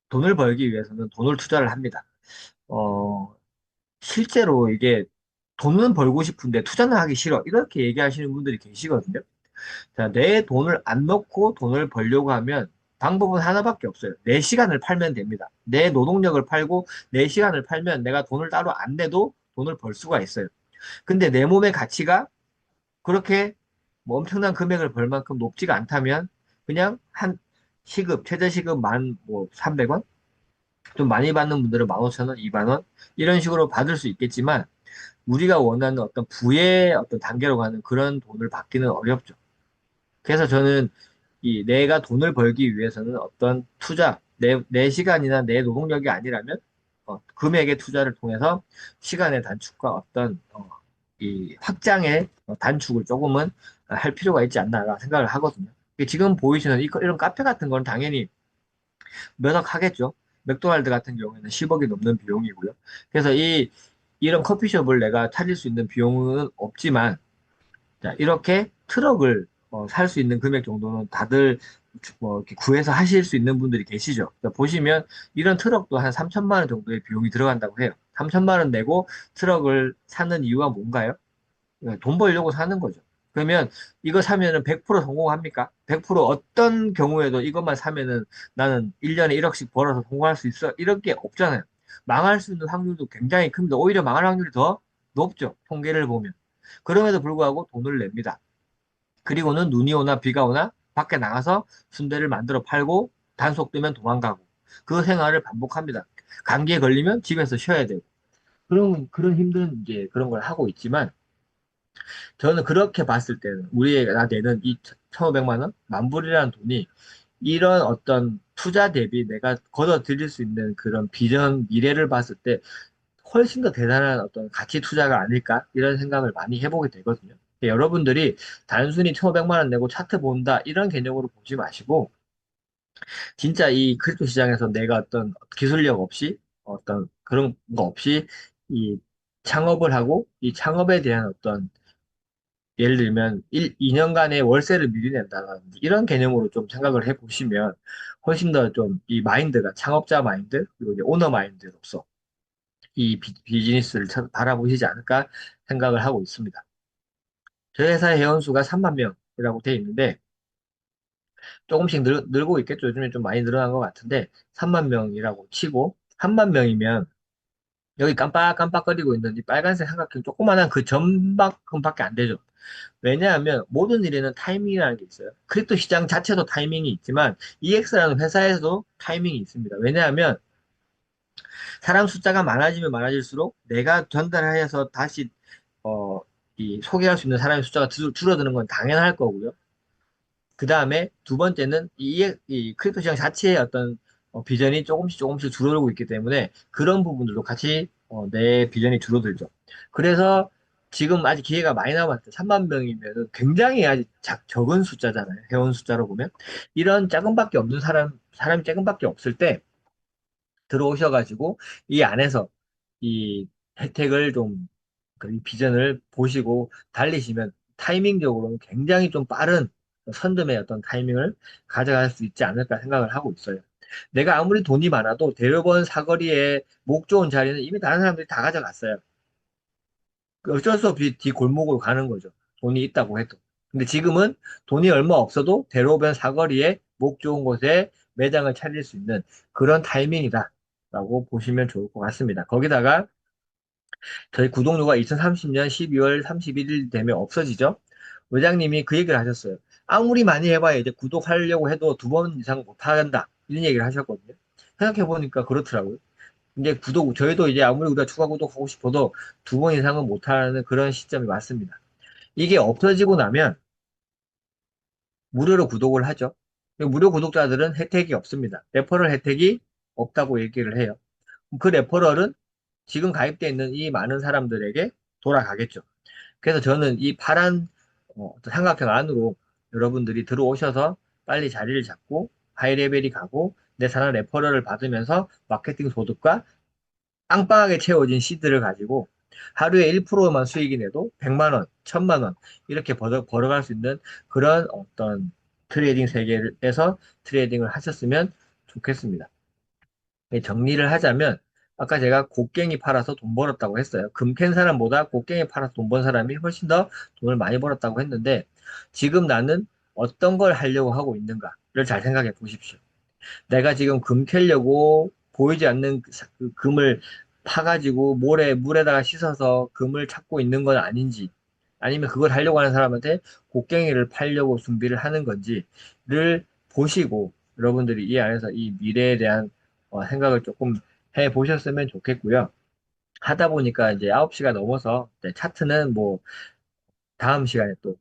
돈을 벌기 위해서는 돈을 투자를 합니다. 어, 실제로 이게 돈은 벌고 싶은데 투자는 하기 싫어. 이렇게 얘기하시는 분들이 계시거든요. 자, 내 돈을 안 넣고 돈을 벌려고 하면 방법은 하나밖에 없어요. 내 시간을 팔면 됩니다. 내 노동력을 팔고 내 시간을 팔면 내가 돈을 따로 안 내도 돈을 벌 수가 있어요. 근데 내 몸의 가치가 그렇게 뭐 엄청난 금액을 벌 만큼 높지가 않다면 그냥 한 시급, 최저 시급 뭐 300원? 좀 많이 받는 분들은 15,000원, 2만 원 이런 식으로 받을 수 있겠지만 우리가 원하는 어떤 부의 어떤 단계로 가는 그런 돈을 받기는 어렵죠. 그래서 저는 이 내가 돈을 벌기 위해서는 어떤 투자, 내 시간이나 내 노동력이 아니라면 금액의 투자를 통해서 시간의 단축과 어떤 이 확장의 단축을 조금은 할 필요가 있지 않나 생각을 하거든요. 지금 보이시는 이런 카페 같은 건 당연히 몇 억 하겠죠. 맥도날드 같은 경우에는 10억이 넘는 비용이고요. 그래서 이런 커피숍을 내가 차릴 수 있는 비용은 없지만 자, 이렇게 트럭을 살 수 있는 금액 정도는 다들 뭐 이렇게 구해서 하실 수 있는 분들이 계시죠. 그러니까 보시면 이런 트럭도 한 3천만 원 정도의 비용이 들어간다고 해요. 3천만 원 내고 트럭을 사는 이유가 뭔가요? 돈 벌려고 사는 거죠. 그러면 이거 사면은 100% 성공합니까? 100% 어떤 경우에도 이것만 사면은 나는 1년에 1억씩 벌어서 성공할 수 있어? 이런 게 없잖아요. 망할 수 있는 확률도 굉장히 큽니다. 오히려 망할 확률이 더 높죠. 통계를 보면. 그럼에도 불구하고 돈을 냅니다. 그리고는 눈이 오나 비가 오나 밖에 나가서 순대를 만들어 팔고 단속 뜨면 도망가고 그 생활을 반복합니다. 감기에 걸리면 집에서 쉬어야 되고 그런 힘든 이제 그런 걸 하고 있지만 저는 그렇게 봤을 때는 우리가 내는 이 1,500만 원, 만불이라는 돈이 이런 어떤 투자 대비 내가 걷어들일 수 있는 그런 비전 미래를 봤을 때 훨씬 더 대단한 어떤 가치 투자가 아닐까 이런 생각을 많이 해보게 되거든요. 여러분들이 단순히 1,500만 원 내고 차트 본다 이런 개념으로 보지 마시고 진짜 이 크립토 시장에서 내가 어떤 기술력 없이 어떤 그런 거 없이 이 창업을 하고 이 창업에 대한 어떤 예를 들면 2년간의 월세를 미리 낸다든지 이런 개념으로 좀 생각을 해 보시면 훨씬 더 좀 이 마인드가 창업자 마인드 그리고 이제 오너 마인드로서 이 비즈니스를 바라보시지 않을까 생각을 하고 있습니다. 저희 회사의 회원수가 3만 명이라고 되어 있는데 조금씩 늘고 있겠죠. 요즘에 좀 많이 늘어난 것 같은데 3만 명이라고 치고 3만 명이면 여기 깜빡깜빡거리고 있는 이 빨간색 삼각형 조그만한 그 점만큼밖에 안 되죠. 왜냐하면 모든 일에는 타이밍이라는 게 있어요. 크립토 시장 자체도 타이밍이 있지만 EX라는 회사에서도 타이밍이 있습니다. 왜냐하면 사람 숫자가 많아지면 많아질수록 내가 전달해서 다시 어, 이 소개할 수 있는 사람의 숫자가 줄어드는 건 당연할 거고요. 그 다음에 두 번째는 이 크립토 시장 자체의 어떤 비전이 조금씩 줄어들고 있기 때문에 그런 부분들도 같이 내 비전이 줄어들죠. 그래서 지금 아직 기회가 많이 남았죠. 3만 명이면 굉장히 아직 적은 숫자잖아요. 회원 숫자로 보면. 이런 작은밖에 없는 사람이 작은밖에 없을 때 들어오셔가지고 이 안에서 이 혜택을 좀, 그 비전을 보시고 달리시면 타이밍적으로는 굉장히 좀 빠른 선점의 어떤 타이밍을 가져갈 수 있지 않을까 생각을 하고 있어요. 내가 아무리 돈이 많아도 대로번 사거리에 목 좋은 자리는 이미 다른 사람들이 다 가져갔어요. 어쩔 수 없이 뒤 골목으로 가는 거죠. 돈이 있다고 해도. 근데 지금은 돈이 얼마 없어도 대로변 사거리에 목 좋은 곳에 매장을 차릴 수 있는 그런 타이밍이다. 라고 보시면 좋을 것 같습니다. 거기다가 저희 구독료가 2030년 12월 31일 되면 없어지죠. 의장님이 그 얘기를 하셨어요. 아무리 많이 해봐야 이제 구독하려고 해도 2번 이상 못 한다. 이런 얘기를 하셨거든요. 생각해보니까 그렇더라고요. 이제 저희도 이제 아무리 우리가 추가 구독하고 싶어도 2번 이상은 못하는 그런 시점이 왔습니다. 이게 없어지고 나면 무료로 구독을 하죠. 무료 구독자들은 혜택이 없습니다. 레퍼럴 혜택이 없다고 얘기를 해요. 그 레퍼럴은 지금 가입되어 있는 이 많은 사람들에게 돌아가겠죠. 그래서 저는 이 파란 삼각형 안으로 여러분들이 들어오셔서 빨리 자리를 잡고 하이레벨이 가고 내 사람 레퍼럴을 받으면서 마케팅 소득과 빵빵하게 채워진 시드를 가지고 하루에 1%만 수익이 내도 100만 원, 1000만 원 이렇게 벌어갈 수 있는 그런 어떤 트레이딩 세계에서 트레이딩을 하셨으면 좋겠습니다. 정리를 하자면 아까 제가 곡괭이 팔아서 돈 벌었다고 했어요. 금 캔 사람보다 곡괭이 팔아서 돈 번 사람이 훨씬 더 돈을 많이 벌었다고 했는데 지금 나는 어떤 걸 하려고 하고 있는가를 잘 생각해 보십시오. 내가 지금 금 캐려고 보이지 않는 그 금을 파가지고 물에다가 씻어서 금을 찾고 있는 건 아닌지, 아니면 그걸 하려고 하는 사람한테 곡괭이를 팔려고 준비를 하는 건지를 보시고 여러분들이 이 안에서 이 미래에 대한 생각을 조금 해 보셨으면 좋겠고요. 하다 보니까 이제 9시가 넘어서 차트는 뭐 다음 시간에 또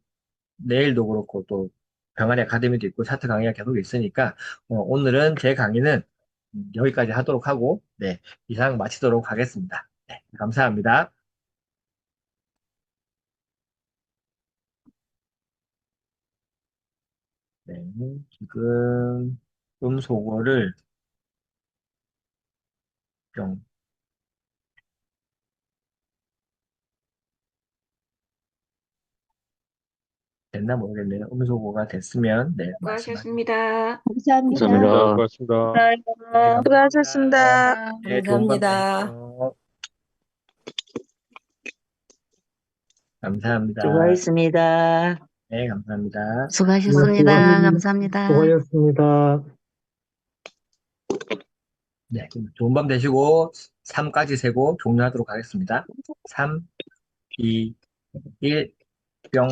내일도 그렇고 또 병아리 아카데미도 있고 차트 강의가 계속 있으니까 오늘은 제 강의는 여기까지 하도록 하고 네, 이상 마치도록 하겠습니다. 네, 감사합니다. 네, 지금 음소거를 좀 됐나 모르겠네요. 음소거가 됐으면 네, 말씀하세요. 수고하셨습니다. 감사합니다. 감사합니다. 고맙습니다. 네, 감사합니다. 수고하셨습니다. 네, 좋은 밤 감사합니다. 되십시오. 감사합니다. 수고하셨습니다. 네, 감사합니다. 수고하셨습니다. 감사합니다. 수고하셨습니다. 네, 그럼 좋은 밤 되시고 3까지 세고 종료하도록 하겠습니다. 3, 2, 1, 뿅.